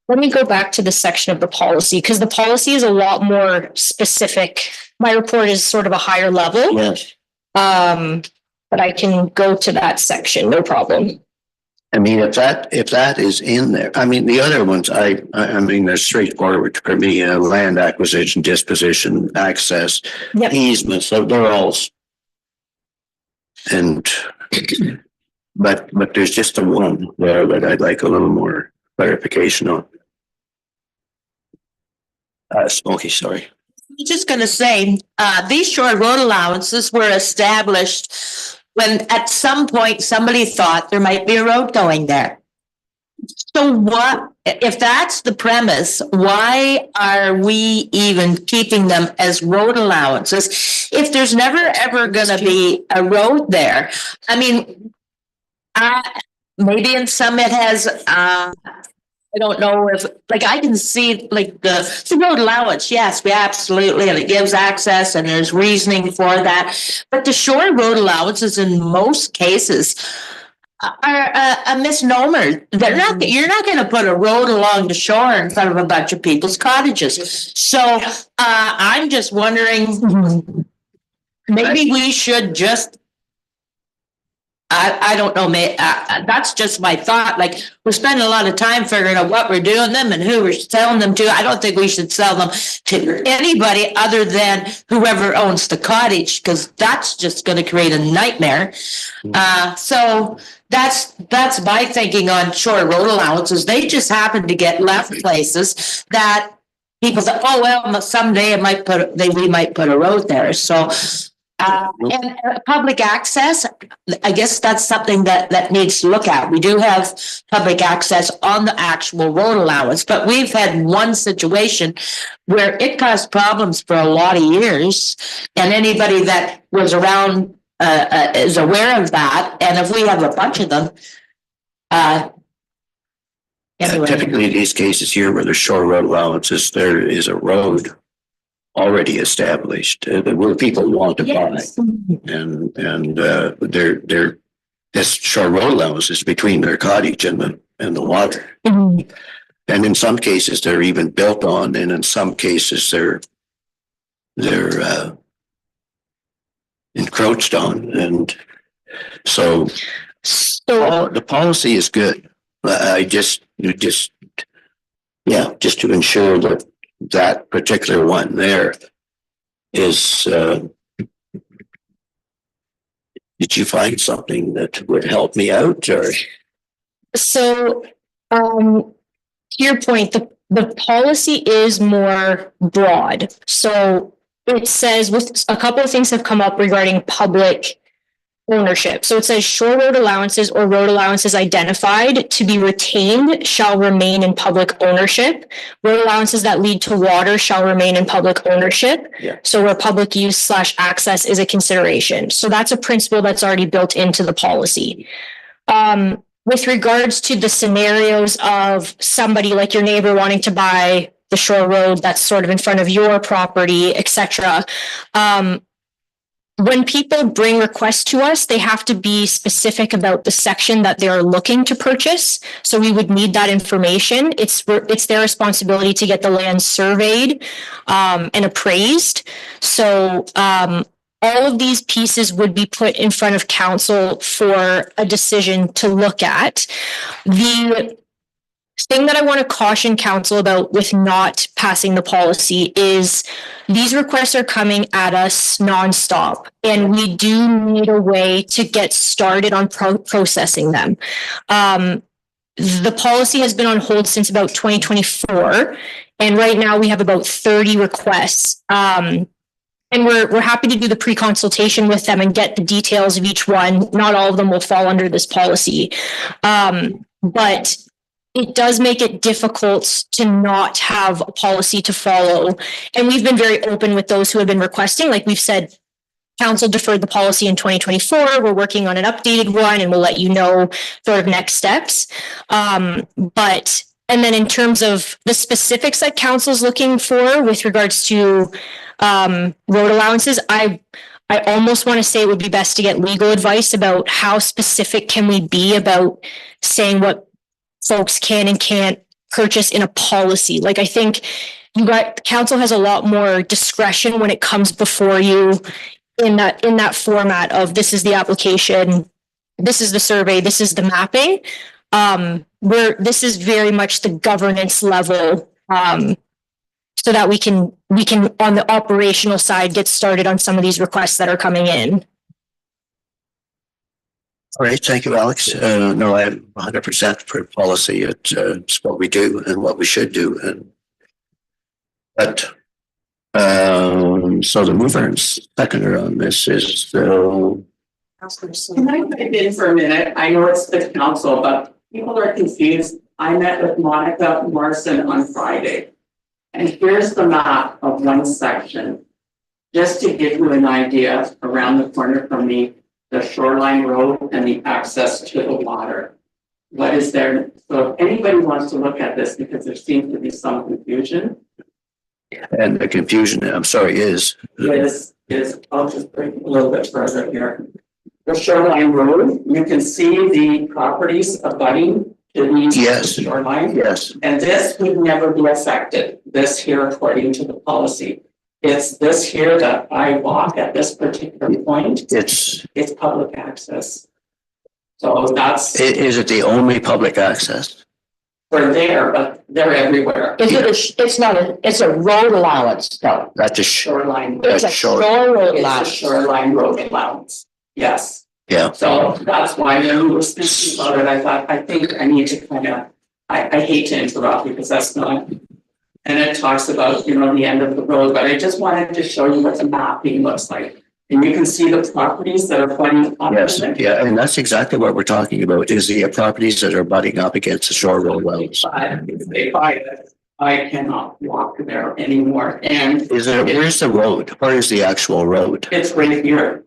Let me go back to the section of the policy because the policy is a lot more specific. My report is sort of a higher level. Yes. But I can go to that section, no problem. I mean, if that is in there, I mean, the other ones, I mean, they're straightforward for me, land acquisition, disposition, access, Yep. easements, so they're all. And, but there's just the one there that I'd like a little more clarification on. Smokey, sorry. I'm just gonna say, these shore road allowances were established when at some point somebody thought there might be a road going there. So what, if that's the premise, why are we even keeping them as road allowances if there's never ever gonna be a road there? I mean, maybe in some it has, I don't know if, like, I can see like the road allowance. Yes, we absolutely, and it gives access and there's reasoning for that. But the shore road allowances in most cases are a misnomer. They're not, you're not going to put a road along the shore in front of a bunch of people's cottages. So I'm just wondering, maybe we should just, I don't know, that's just my thought. Like, we're spending a lot of time figuring out what we're doing them and who we're selling them to. I don't think we should sell them to anybody other than whoever owns the cottage, because that's just going to create a nightmare. So that's my thinking on shore road allowances. They just happen to get left places that people say, oh, well, someday we might put a road there. So and public access, I guess that's something that needs to look at. We do have public access on the actual road allowance, but we've had one situation where it caused problems for a lot of years, and anybody that was around is aware of that. And if we have a bunch of them, anyway. Typically, these cases here where there's shore road allowances, there is a road already established where people want to buy, and they're this shore road allowance is between their cottage and the water. And in some cases they're even built on, and in some cases they're encroached on, and so the policy is good. I just to ensure that particular one there is, did you find something that would help me out, or? So, to your point, the policy is more broad. So it says, with a couple of things have come up regarding public ownership. So it says shore road allowances or road allowances identified to be retained shall remain in public ownership. Road allowances that lead to water shall remain in public ownership. Yeah. So where public use / access is a consideration. So that's a principle that's already built into the policy. With regards to the scenarios of somebody like your neighbor wanting to buy the shore road that's sort of in front of your property, etc. When people bring requests to us, they have to be specific about the section that they're looking to purchase. So we would need that information. It's their responsibility to get the land surveyed and appraised. So all of these pieces would be put in front of council for a decision to look at. The thing that I want to caution council about with not passing the policy is these requests are coming at us nonstop, and we do need a way to get started on processing them. The policy has been on hold since about 2024, and right now we have about 30 requests. And we're happy to do the pre-consultation with them and get the details of each one. Not all of them will fall under this policy. but it does make it difficult to not have a policy to follow. And we've been very open with those who have been requesting, like we've said, council deferred the policy in 2024. We're working on an updated one and we'll let you know sort of next steps. And then in terms of the specifics that council's looking for with regards to road allowances, I almost want to say it would be best to get legal advice about how specific can we be about saying what folks can and can't purchase in a policy. Like, I think council has a lot more discretion when it comes before you in that format of this is the application, this is the survey, this is the mapping. Where this is very much the governance level, so that we can on the operational side get started on some of these requests that are coming in. All right, thank you, Alex. No, I am 100% for policy. It's what we do and what we should do. So the mover and seconder on this is Can I pipe in for a minute? I know it's the council, but people are confused. I met with Monica Morrison on Friday. And here's the map of one section. Just to give you an idea, around the corner from me, the shoreline road and the access to the water. What is there? So if anybody wants to look at this, because there seems to be some confusion. and the confusion, I'm sorry, is I'll just bring a little bit further here. The shoreline road, you can see the properties abutting to the yes, shoreline. yes, And this would never be affected, this here according to the policy. It's this here that I walk at this particular point. it's public access. So that's, is it the only public access? we're there, but they're everywhere. It's a road allowance though. That's a Shoreline. It's a shore road It's a allowance. shoreline road allowance. Yes. yeah. So that's why when we were speaking about it, I thought, I think I need to kind of, I hate to interrupt because that's not. And it talks about, the end of the road, but I just wanted to show you what the mapping looks like. And you can see the properties that are butting up. Yes, yeah, and that's exactly what we're talking about, is the properties that are butting up against the shore road wells. If they buy it, I cannot walk there anymore. And Where's the road? Where is the actual road? it's right here.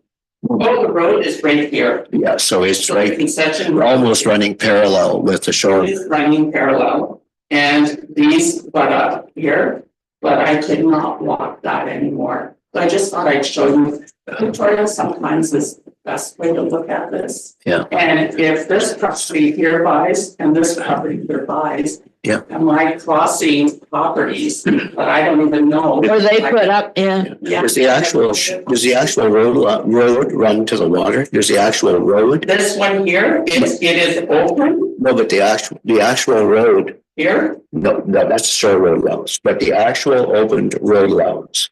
Oh, the road is right here. Yeah, so it's So like the concession we're road almost running parallel with the shore. is running parallel. And these butt up here, but I could not walk that anymore. So I just thought I'd show you. Victoria sometimes is the best way to look at this. Yeah. And if this property here buys and this property here buys. Yeah. Am I crossing properties that I don't even know? Or they put up, yeah. Yeah. Does the actual road run to the water? There's the actual road? This one here, it is open No, but the actual road, here. no, that's the shore road rounds, but the actual opened road rounds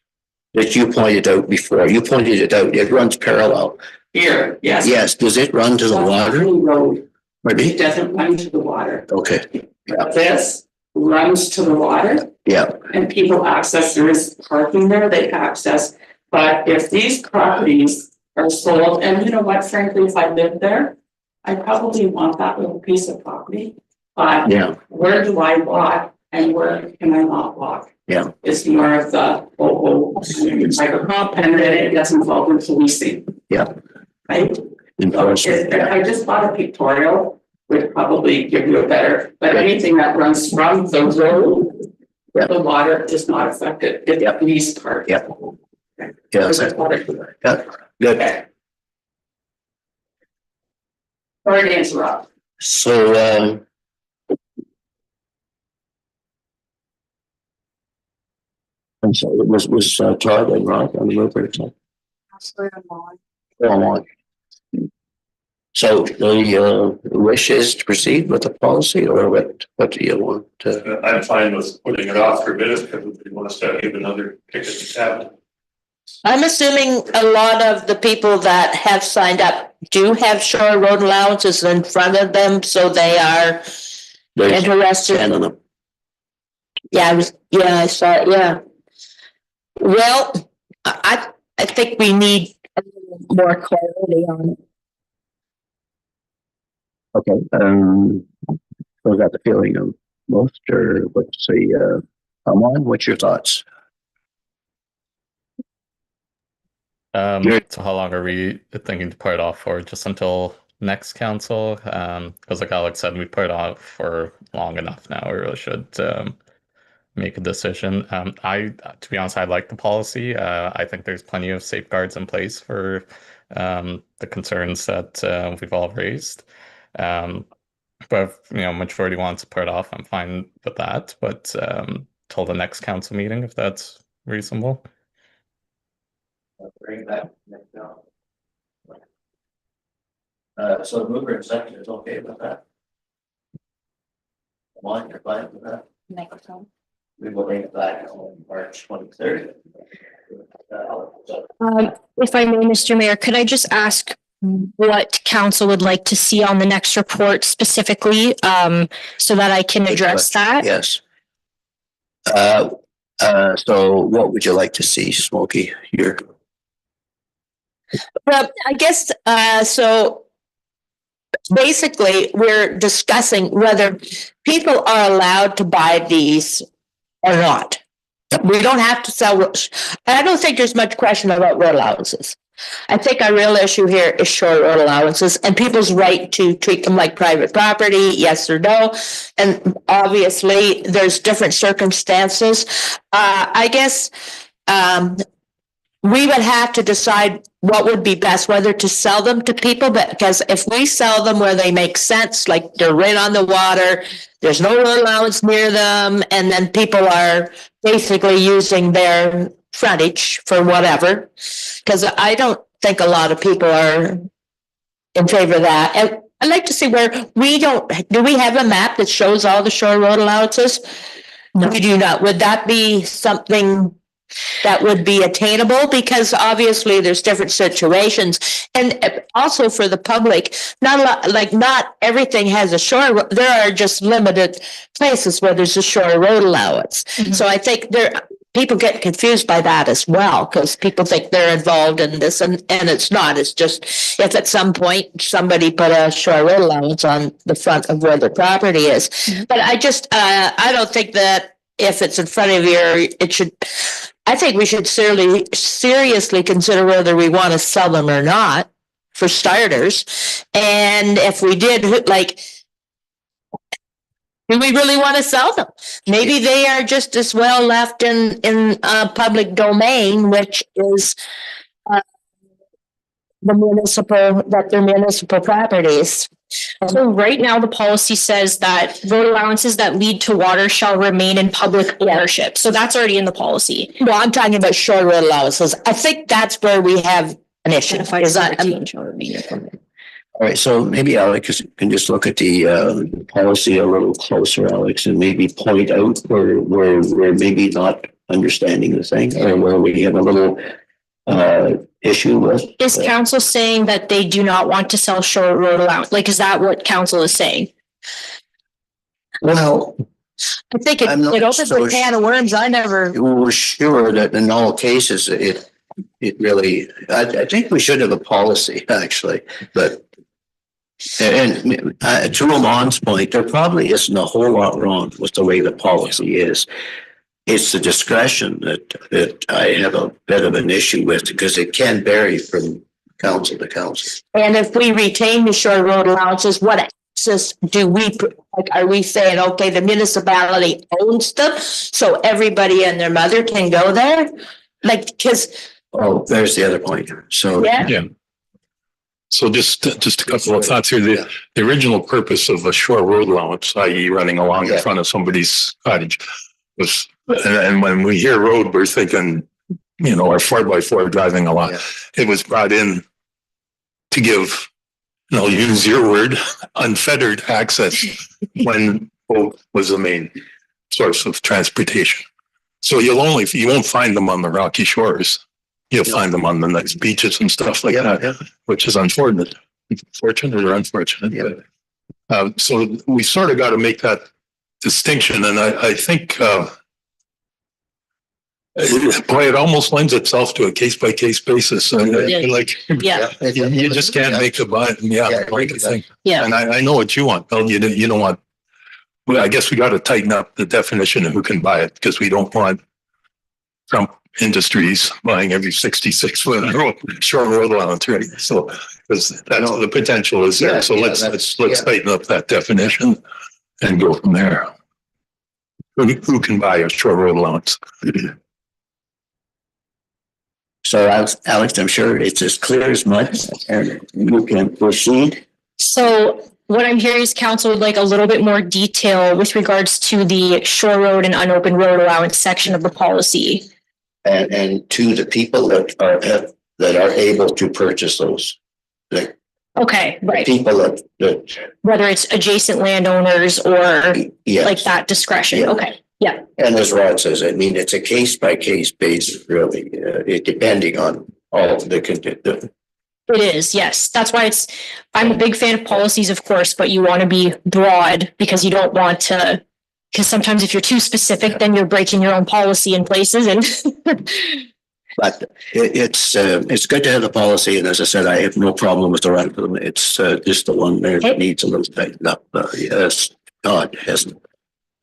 that you pointed out before, it runs parallel. Here, yes. Yes, does it run to the water? Road. Pardon me? It doesn't run to the water. Okay, This runs to the water yeah, and people access, there is parking there, they access. But if these properties are sold, and you know what, frankly, if I lived there, I probably want that little piece of property. But yeah, where do I walk and where can I not walk? yeah. It's more of the, like a comp, and then it gets involved in policing. Yeah. Right? So Enforcement, yeah. I just thought a pictorial would probably give you a better, but anything that runs from the road, Yeah. the water is not affected, it's at least part. Yeah. Yeah, There's water. yeah, good. Okay. Sorry to interrupt. So, I'm sorry, it was Todd and Rod on the road. So the wish is to proceed with the policy, or what do you want? I'm fine with putting it off for a bit because we want to give another kick at the cabinet. I'm assuming a lot of the people that have signed up do have shore road allowances in front of them, so they are There's interested. 10 of them. Yeah, I saw it, yeah. Well, I think we need a little more clarity on it. Okay, So is that the feeling of most, or what's the, Amon, what's your thoughts? So how long are we thinking to put it off for? Just until next council? Because like Alex said, we put it off for long enough now. We really should make a decision. To be honest, I like the policy. I think there's plenty of safeguards in place for the concerns that we've all raised. But if, majority wants to put it off, I'm fine with that. But till the next council meeting, if that's reasonable. Bring it back. So the mover and second is okay with that? One, you're fine with that? We will bring it back on March 23rd. If I may, Mr. Mayor, could I just ask what council would like to see on the next report specifically, so that I can address that? Yes. So what would you like to see, Smokey, here? Well, I guess, so basically, we're discussing whether people are allowed to buy these or not. We don't have to sell. I don't think there's much question about road allowances. I think our real issue here is short road allowances and people's right to treat them like private property, yes or no. And obviously, there's different circumstances. I guess we would have to decide what would be best, whether to sell them to people, but because if we sell them where they make sense, like they're right on the water, there's no road allowance near them, and then people are basically using their frontage for whatever, because I don't think a lot of people are in favor of that. And I'd like to see where do we have a map that shows all the shore road allowances? No, we do not. Would that be something that would be attainable? Because obviously there's different situations, and also for the public, not everything has a shore. There are just limited places where there's a shore road allowance. Mm-hmm. So I think people get confused by that as well, because people think they're involved in this, and it's not. It's just if at some point somebody put a shore road allowance on the front of where the property is. Mm-hmm. But I don't think that if it's in front of you, it should. I think we should seriously consider whether we want to sell them or not, for starters. And if we did, do we really want to sell them? Maybe they are just as well left in public domain, which is they're municipal properties. So right now, the policy says that road allowances that lead to water shall remain in public ownership. So that's already in the policy. No, I'm talking about shore road allowances. I think that's where we have an issue. All right, so maybe Alex can just look at the policy a little closer, Alex, and maybe point out where we're maybe not understanding the thing, or where we have a little issue with. Is council saying that they do not want to sell shore road allowance? Like, is that what council is saying? Well, I think it opens a can of worms. We're sure that in all cases, it really, I think we should have a policy, actually, but and to Ramon's point, there probably isn't a whole lot wrong with the way the policy is. It's the discretion that I have a bit of an issue with, because it can vary from council to council. And if we retain the shore road allowances, what access do we, are we saying, okay, the municipality owns them, so everybody and their mother can go there? Oh, there's the other point. So yeah. So just a couple of thoughts here. The original purpose of a shore road allowance, i.e. running along in front of somebody's cottage, was, and when we hear road, we're thinking, our 4x4 driving along. Yeah. It was brought in to give, and I'll use your word, unfettered access when boat was the main source of transportation. So you won't find them on the rocky shores. You'll find them on the nice beaches and stuff like that, which is unfortunate. Fortunate or unfortunate. Yeah. So we sort of got to make that distinction. And I think, it almost lends itself to a case-by-case basis. You just can't make the buy. Yeah. And I know what you want. Bill. You don't want Well, I guess we got to tighten up the definition of who can buy it because we don't want Trump Industries buying every 66 foot short road allowance, right? So, because that's the potential is there. Yeah, So yeah, let's tighten up that definition and go from there. Who can buy a short road allowance? So Alex, I'm sure it's as clear as mud and you can proceed. So what I'm hearing is council would like a little bit more detail with regards to the shore road and unopened road allowance section of the policy. And to the people that are able to purchase those. Like Okay, right. people that Whether it's adjacent landowners or yeah. like that discretion. Yeah. Okay, yeah. And as Rod says, I mean, it's a case by case basis, really, it depending on all the It is, yes. That's why I'm a big fan of policies, of course, but you want to be broad because you don't want to, because sometimes if you're too specific, then you're breaking your own policy in places and. But it's good to have the policy, and as I said, I have no problem with the rest of them. It's just the one there that needs a little tightened up. Yes, God hasn't.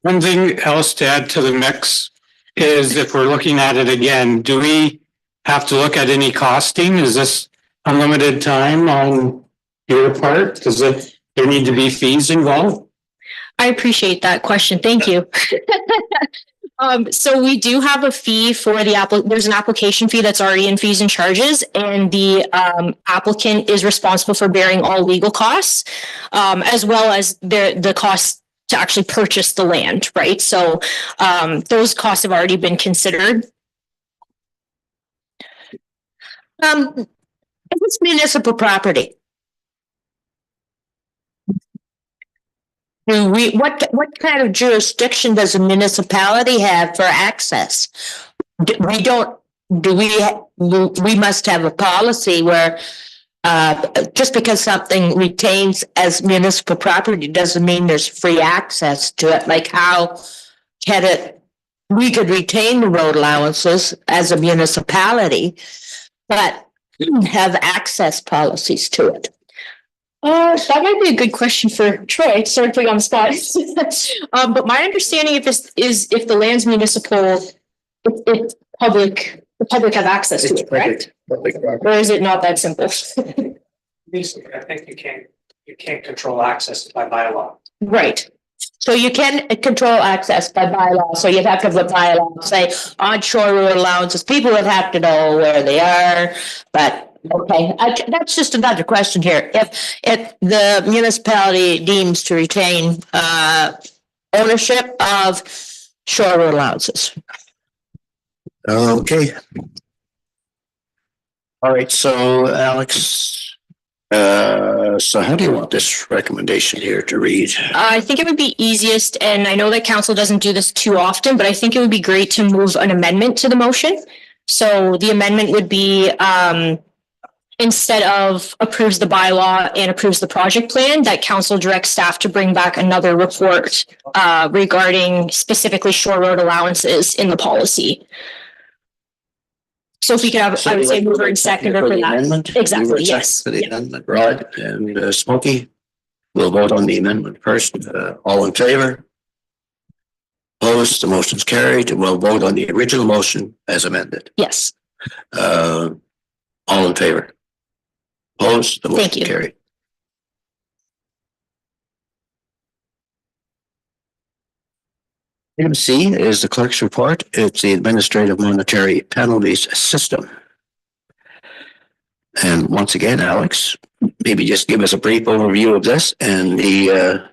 One thing else to add to the mix is if we're looking at it again, do we have to look at any costing? Is this unlimited time on your part? Does there need to be fees involved? I appreciate that question. Thank you. So we do have a fee for there's an application fee that's already in fees and charges, and the applicant is responsible for bearing all legal costs, as well as the costs to actually purchase the land, right? So those costs have already been considered. If it's municipal property. What kind of jurisdiction does a municipality have for access? We must have a policy where just because something retains as municipal property doesn't mean there's free access to it. Like how we could retain the road allowances as a municipality, but have access policies to it. That might be a good question for Troy. Sorry to put you on the spot. But my understanding of this is if the land's municipal, it's public, the public have access to it, correct? Or is it not that simple? I think you can't control access by bylaw. Right. So you can control access by bylaw. So you'd have to have a bylaw, say onshore road allowances. People would have to know where they are, but okay, that's just another question here. If the municipality deems to retain ownership of shore road allowances. Okay. All right, so Alex, so how do you want this recommendation here to read? I think it would be easiest, and I know that council doesn't do this too often, but I think it would be great to move an amendment to the motion. So the amendment would be instead of approves the bylaw and approves the project plan, that council directs staff to bring back another report regarding specifically shore road allowances in the policy. So if we could have, I would say mover and seconder for that. Exactly, yes. For the amendment, Rod and Smokey. We'll vote on the amendment first. All in favor? Opposed, the motion's carried. We'll vote on the original motion as amended. Yes. All in favor? Opposed, the motion carried. Item C is the clerk's report. It's the administrative monetary penalties system. And once again, Alex, maybe just give us a brief overview of this and the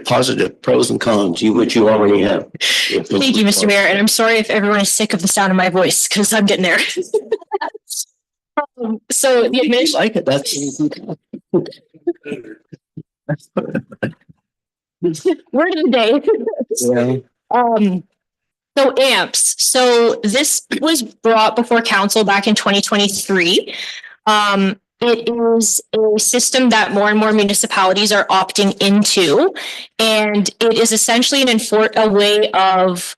positive pros and cons, which you already have. Thank you, Mr. Mayor. And I'm sorry if everyone is sick of the sound of my voice because I'm getting there. So the administration, like it. That's word of the day. yeah. So AMPS. So this was brought before council back in 2023. It is a system that more and more municipalities are opting into, and it is essentially a way of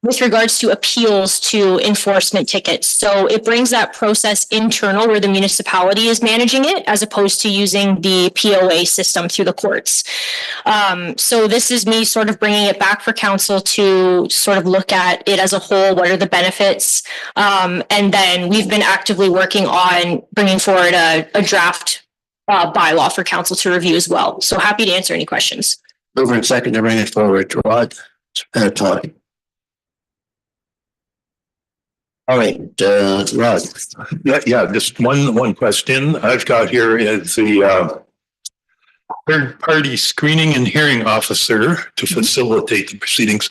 with regards to appeals to enforcement tickets. So it brings that process internal where the municipality is managing it as opposed to using the POA system through the courts. So this is me sort of bringing it back for council to sort of look at it as a whole. What are the benefits? And then we've been actively working on bringing forward a draft bylaw for council to review as well. So happy to answer any questions. Mover and second to bring it forward. Rod, Todd. All right, Rod. Yeah, just one question I've got here is the third-party screening and hearing officer to facilitate the proceedings.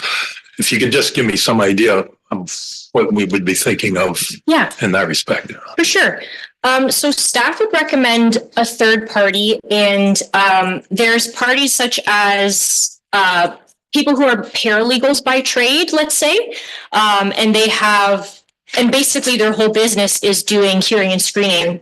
If you could just give me some idea of what we would be thinking of in that respect. For sure. So staff would recommend a third party, and there's parties such as people who are paralegals by trade, let's say, and they have, and basically their whole business is doing hearing and screening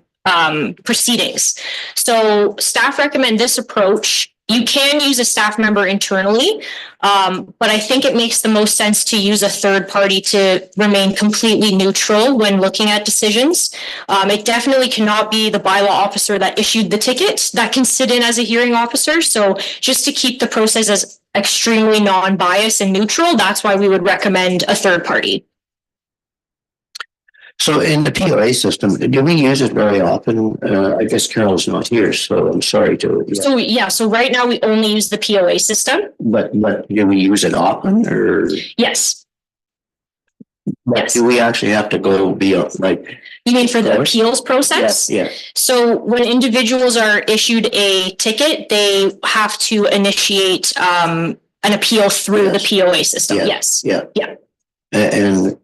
proceedings. So staff recommend this approach. You can use a staff member internally, but I think it makes the most sense to use a third party to remain completely neutral when looking at decisions. It definitely cannot be the bylaw officer that issued the ticket that can sit in as a hearing officer. So just to keep the process as extremely non-biased and neutral, that's why we would recommend a third party. So in the POA system, do we use it very often? I guess Carol's not here, so I'm sorry to. Yeah. So right now we only use the POA system. But do we use it often or? Yes. But Yes. do we actually have to go beyond, like? You mean for the appeals process? Yeah. So when individuals are issued a ticket, they have to initiate an appeal through the POA system. Yes. Yeah. Yeah. And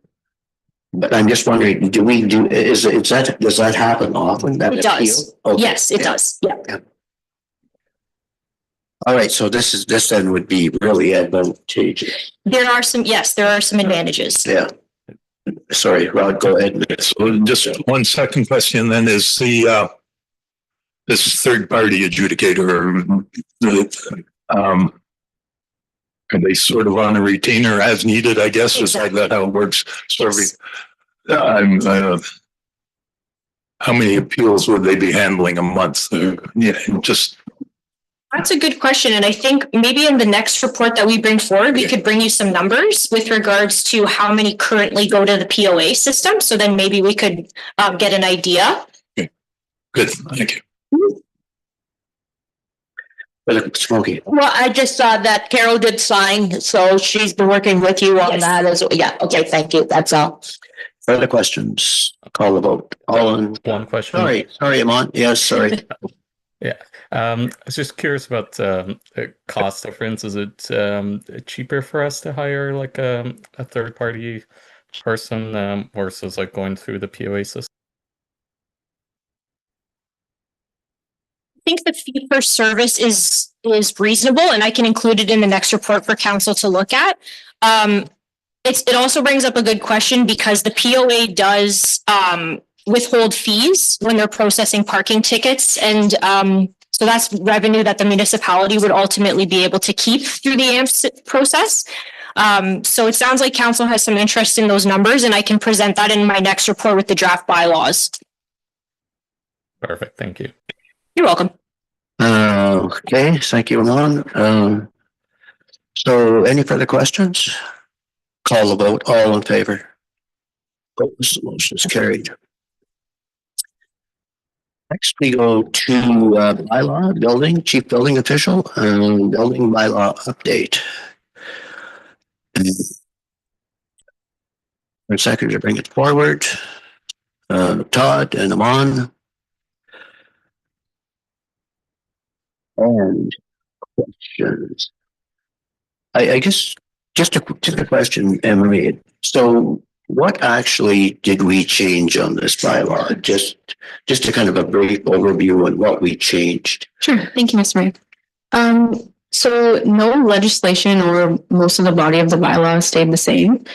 but I'm just wondering, does that happen often? That It does. Okay. Yes, it does. Yeah. All right, so this then would be really advantageous. There are some advantages. Yeah. Sorry, Rod, go ahead. So just one second question then is this third party adjudicator, are they sort of on a retainer as needed, I guess? Exactly. Is that how it works? Yes. How many appeals would they be handling a month? That's a good question. And I think maybe in the next report that we bring forward, we could bring you some numbers with regards to how many currently go to the POA system. So then maybe we could get an idea. Okay. Good. Thank you. Smoky. Well, I just saw that Carol did sign, so she's been working with you on that as well. Yeah, okay, thank you. That's all. Further questions? Call the vote. All in. One question. Sorry, Amon. Yes, sorry. Yeah. I was just curious about the cost difference. Is it cheaper for us to hire like a third party person versus like going through the POA system? I think the fee per service is reasonable, and I can include it in the next report for council to look at. It also brings up a good question because the POA does withhold fees when they're processing parking tickets, and so that's revenue that the municipality would ultimately be able to keep through the AMPS process. So it sounds like council has some interest in those numbers, and I can present that in my next report with the draft bylaws. Perfect. Thank you. You're welcome. Okay, thank you, Amon. So any further questions? Call the vote. All in favor? Opposed? The motion is carried. Next, we go to bylaw, chief building official, and building bylaw update. And second to bring it forward, Todd and Amon. And questions. I guess just a question, Emery. So what actually did we change on this bylaw? Just a kind of a brief overview on what we changed. Sure. Thank you, Ms. Mayor. So no legislation or most of the body of the bylaw stayed the same.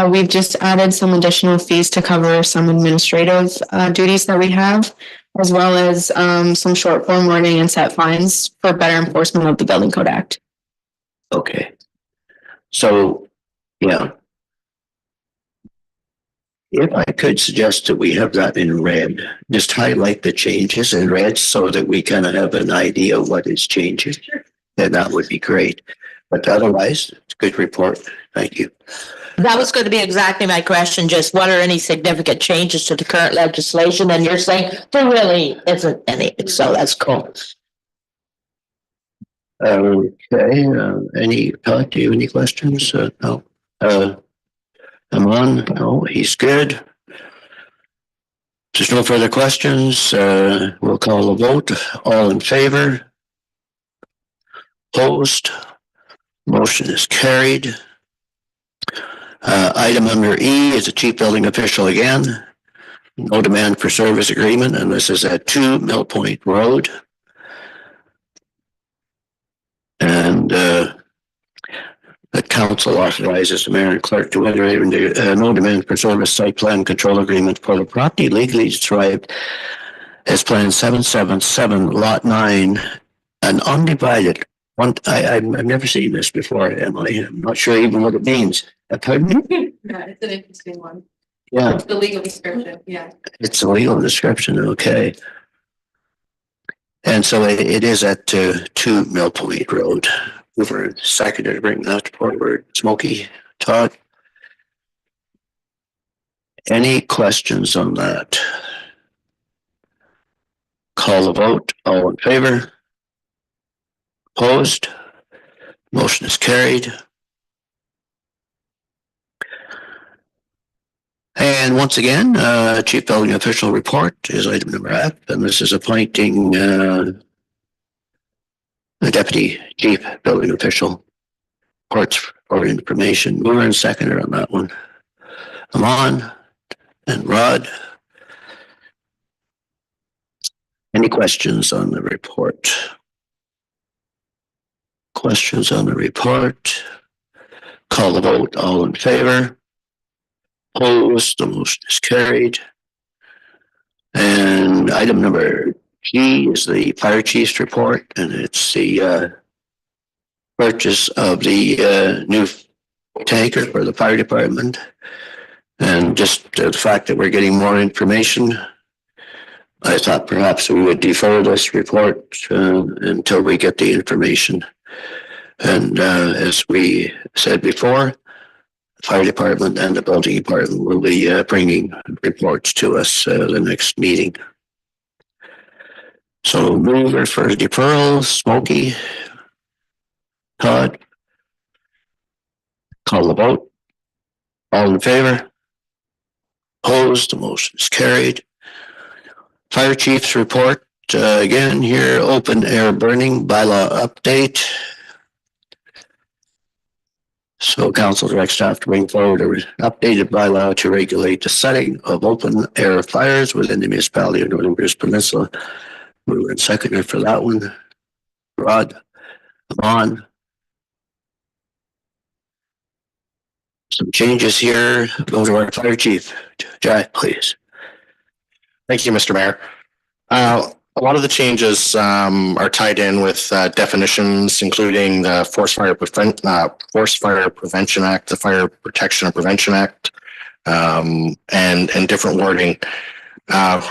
We've just added some additional fees to cover some administrative duties that we have, as well as some short form warning and set fines for better enforcement of the Building Code Act. Okay. So, yeah. If I could suggest that we have that in red, just highlight the changes in red so that we kind of have an idea of what is changing. Then that would be great. But otherwise, it's a good report. Thank you. That was going to be exactly my question, just what are any significant changes to the current legislation? And you're saying there really isn't any, so that's cool. Okay, Todd, do you have any questions? No. I'm on. No, he's good. If there's no further questions, we'll call a vote. All in favor? Opposed? Motion is carried. Item under E is the chief building official again. No demand for service agreement, and this is at 2 Mill Point Road. And the council authorizes the mayor and clerk to enter into no demand for service site plan control agreement for the property legally described as Plan 777 Lot 9, an undivided one. I've never seen this before, Emily. I'm not sure even what it means. Pardon me? Yeah, it's an interesting one. Yeah, The legal description, yeah. it's a legal description. Okay. And so it is at 2 Mill Point Road. Over seconded to bring that forward. Smokey, Todd. Any questions on that? Call the vote. All in favor? Opposed? Motion is carried. And once again, Chief Building Official report is item number F, and this is appointing the Deputy Chief Building Official. Reports for information. Mover and seconder on that one. Amon and Rod. Any questions on the report? Questions on the report? Call the vote. All in favor? Opposed? The motion is carried. And item number G is the fire chief's report, and it's the purchase of the new tanker for the fire department. And just the fact that we're getting more information, I thought perhaps we would defer this report until we get the information. And as we said before, the fire department and the building department will be bringing reports to us the next meeting. So mover for deferral, Smokey, Todd. Call the vote. All in favor? Opposed? The motion is carried. Fire chief's report. Again, here, open air burning bylaw update. So council directs staff to bring forward an updated bylaw to regulate the setting of open air fires within the municipality of Northern British Peninsula. Mover and seconder for that one. Rod, Amon. Some changes here. Go to our fire chief. Jack, please. Thank you, Mr. Mayor. A lot of the changes are tied in with definitions, including the Forest Fire Prevention Act, the Fire Protection and Prevention Act, and different wording.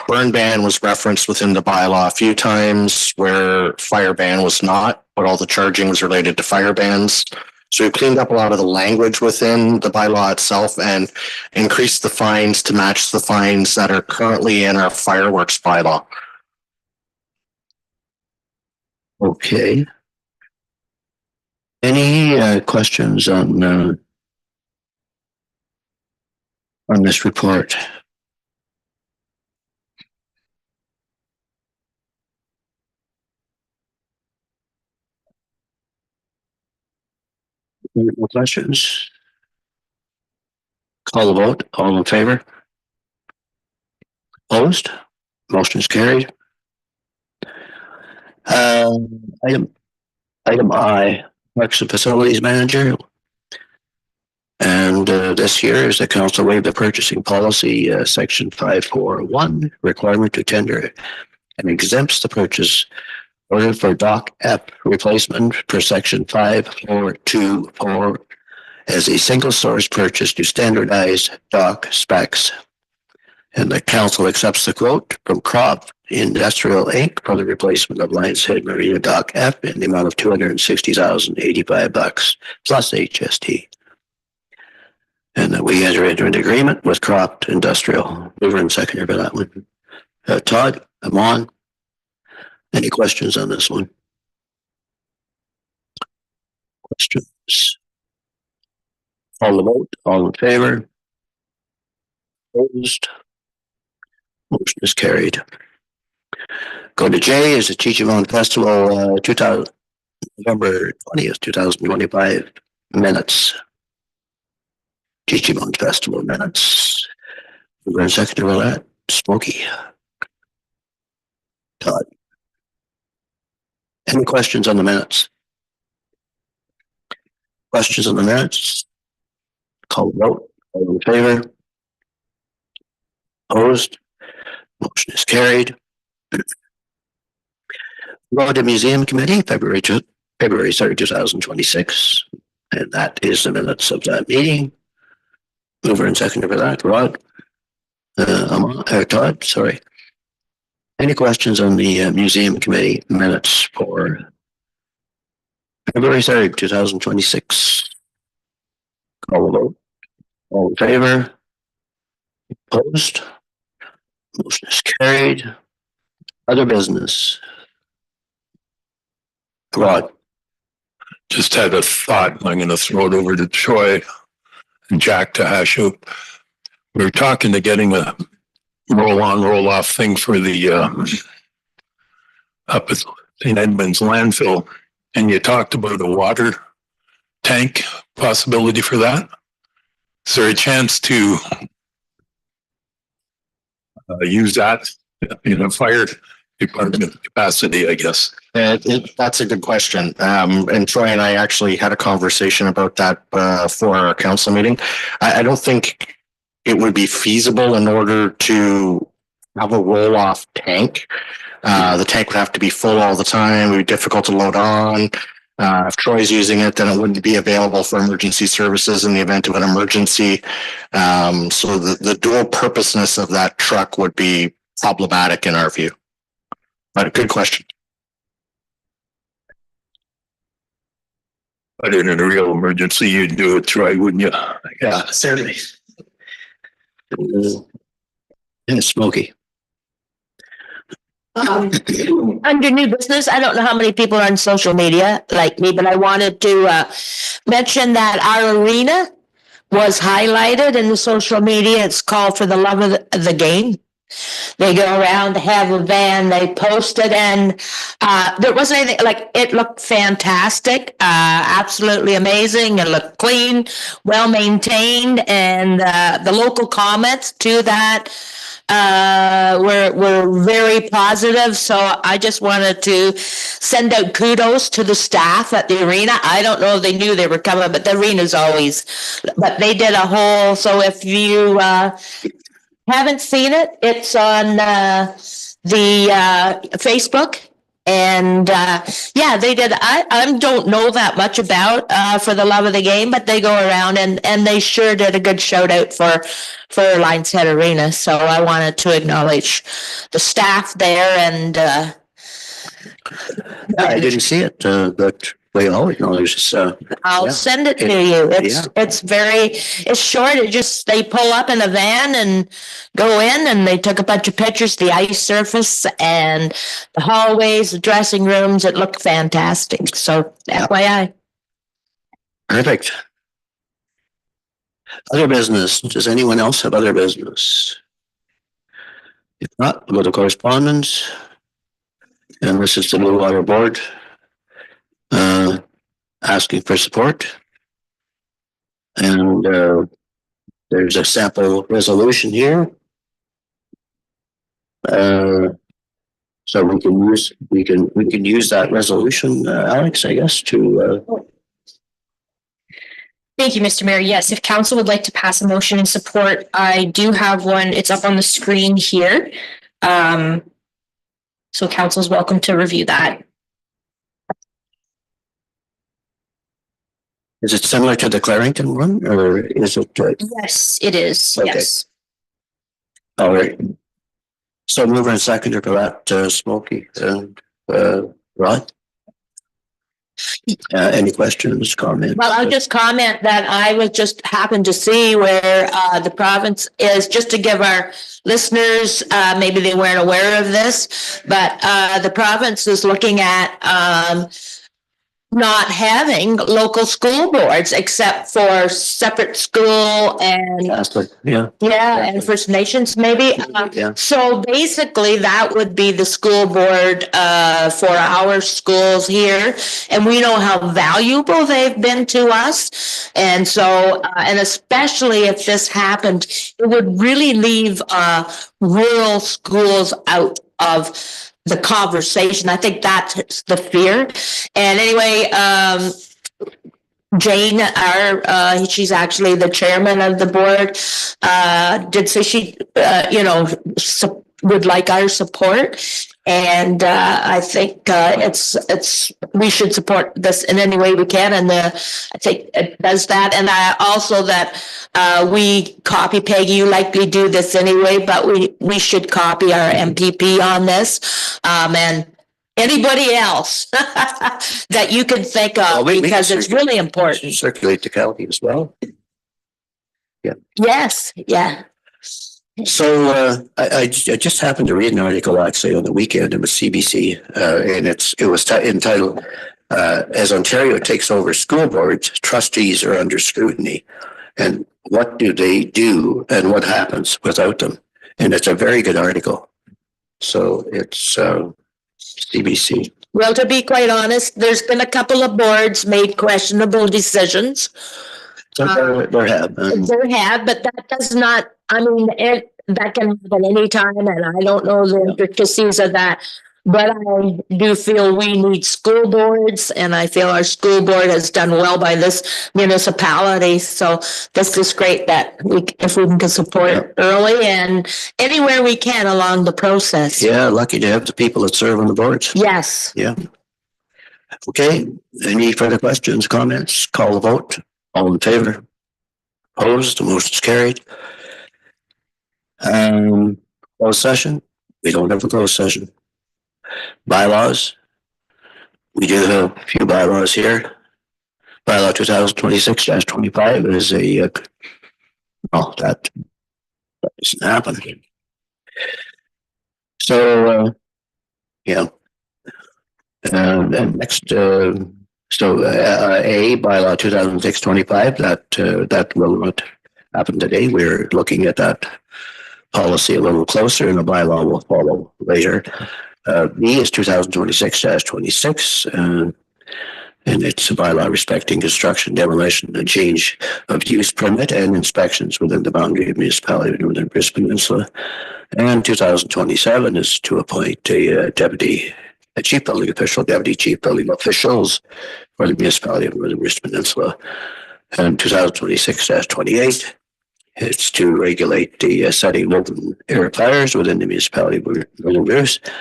Burn ban was referenced within the bylaw a few times, where fire ban was not, but all the charging was related to fire bans. So we've cleaned up a lot of the language within the bylaw itself and increased the fines to match the fines that are currently in our fireworks bylaw. Okay. Any questions on this report? No questions? Call the vote. All in favor? Opposed? Motion is carried. Item I, Parks and Facilities Manager. And this year is the council waive the purchasing policy, section 541, requirement to tender and exempts the purchase order for dock F replacement per section 5424 as a single source purchase to standardize dock specs And the council accepts the quote from Crop Industrial Inc. for the replacement of Lions Head Marina Dock F in the amount of $260,085 plus HST. And that we enter into an agreement with Crop Industrial. Mover and seconder for that one. Todd, Amon, any questions on this one? Questions? Call the vote. All in favor? Opposed? Motion is carried. Go to J is the Chichimon Festival, 2000, November 20th, 2025 minutes. Chichimon Festival minutes. Mover and seconder for that. Smokey. Todd. Any questions on the minutes? Questions on the minutes? Call the vote. All in favor? Opposed? Motion is carried. Go to Museum Committee, February 3rd, 2026. And that is the minutes of that meeting. Mover and seconder for that, Rod. Todd, sorry. Any questions on the Museum Committee minutes for February 3rd, 2026? Call the vote. All in favor? Opposed? Motion is carried. Other business. Rod. Just had a thought. I'm going to throw it over to Troy and Jack to hash out. We were talking to getting a roll-on, roll-off thing for the up at St. Edmunds landfill, and you talked about a water tank possibility for that. Is there a chance to use that in a fire department capacity, I guess? That's a good question. And Troy and I actually had a conversation about that for our council meeting. I don't think it would be feasible in order to have a roll-off tank. The tank would have to be full all the time. It would be difficult to load on. If Troy's using it, then it wouldn't be available for emergency services in the event of an emergency. So the dual purposeness of that truck would be problematic in our view. But a good question. But in a real emergency, you'd do it, Troy, wouldn't you? Yeah, certainly. And Smokey. Under new business, I don't know how many people are on social media like me, but I wanted to mention that our arena was highlighted in the social media. It's called For the Love of the Game. They go around, have a van, they post it, and there wasn't anything, like, it looked fantastic, absolutely amazing. It looked clean, well maintained, and the local comments to that were very positive. So I just wanted to send out kudos to the staff at the arena. I don't know if they knew they were coming, but the arena's always, but they did a whole, so if you haven't seen it, it's on the Facebook. And yeah, they did. I don't know that much about For the Love of the Game, but they go around and they sure did a good shout out for Lions Head Arena. So I wanted to acknowledge the staff there. And I didn't see it, but we all acknowledge this. I'll send it to you. It's short. It just, they pull up in a van and go in, and they took a bunch of pictures, the ice surface and the hallways, the dressing rooms. It looked fantastic. So FYI. Perfect. Other business. Does anyone else have other business? If not, we'll go to correspondence. And this is the Blue Water Board. Asking for support. And there's a sample resolution here. So we can use that resolution, Alex, I guess, to Thank you, Mr. Mayor. Yes, if council would like to pass a motion in support, I do have one. It's up on the screen here. So council is welcome to review that. Is it similar to the Clarington one, or is it? Yes, it is. Okay. Yes. All right. So mover and seconder for that, Smokey and, Rod? Any questions, comments? Well, I'll just comment that I was just happened to see where the province is, just to give our listeners, maybe they weren't aware of this, but the province is looking at not having local school boards except for separate school and Catholic, yeah. yeah, and First Nations maybe. Yeah. So basically that would be the school board for our schools here. And we know how valuable they've been to us. And so, and especially if this happened, it would really leave rural schools out of the conversation. I think that's the fear. And anyway, Jane, she's actually the chairman of the board, did say she, would like our support. And I think we should support this in any way we can. And I think it does that. And also that we copy Peggy. You likely do this anyway, but we should copy our MPP on this. And anybody else that you can think of, because it's really important. Circulate to county as well. Yeah. Yes, yeah. So I just happened to read an article actually on the weekend in the CBC, and it was entitled "As Ontario Takes Over School Boards, Trustees Are Under Scrutiny, and What Do They Do and What Happens Without Them?" And it's a very good article. So it's CBC. Well, to be quite honest, there's been a couple of boards made questionable decisions. So there have. There have, but that does not, I mean, that can happen anytime, and I don't know the intricacies of that. But I do feel we need school boards, and I feel our school board has done well by this municipality. So this is great that if we can support early and anywhere we can along the process. Yeah, lucky to have the people that serve on the boards. Yes. Yeah. Okay. Any further questions, comments? Call the vote. All in favor? Opposed? The motion is carried. Closed session? We don't have a closed session. Bylaws? We do have a few bylaws here. Bylaw 2026-25 is a, that doesn't happen. So, yeah. And next, A, bylaw 2006-25, that will not happen today. We're looking at that policy a little closer, and the bylaw will follow later. B is 2026-26, and it's a bylaw respecting construction, demolition, and change of use permit and inspections within the boundary of municipality of Northern Brisbane Peninsula. And 2027 is to appoint a chief building official, deputy chief building officials for the municipality of Northern Brisbane Peninsula. And 2026-28, it's to regulate the setting of open air fires within the municipality of Northern Brisbane.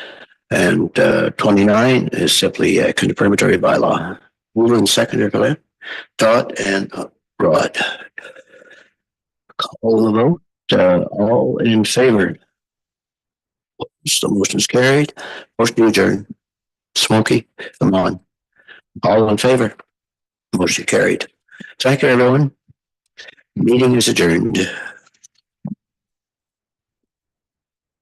And 29 is simply a confirmatory bylaw. Mover and seconder for that, Todd and Rod. Call the vote. All in favor. The motion is carried. Motion to adjourn. Smokey, come on. All in favor. Motion carried. Thank you, everyone. Meeting is adjourned.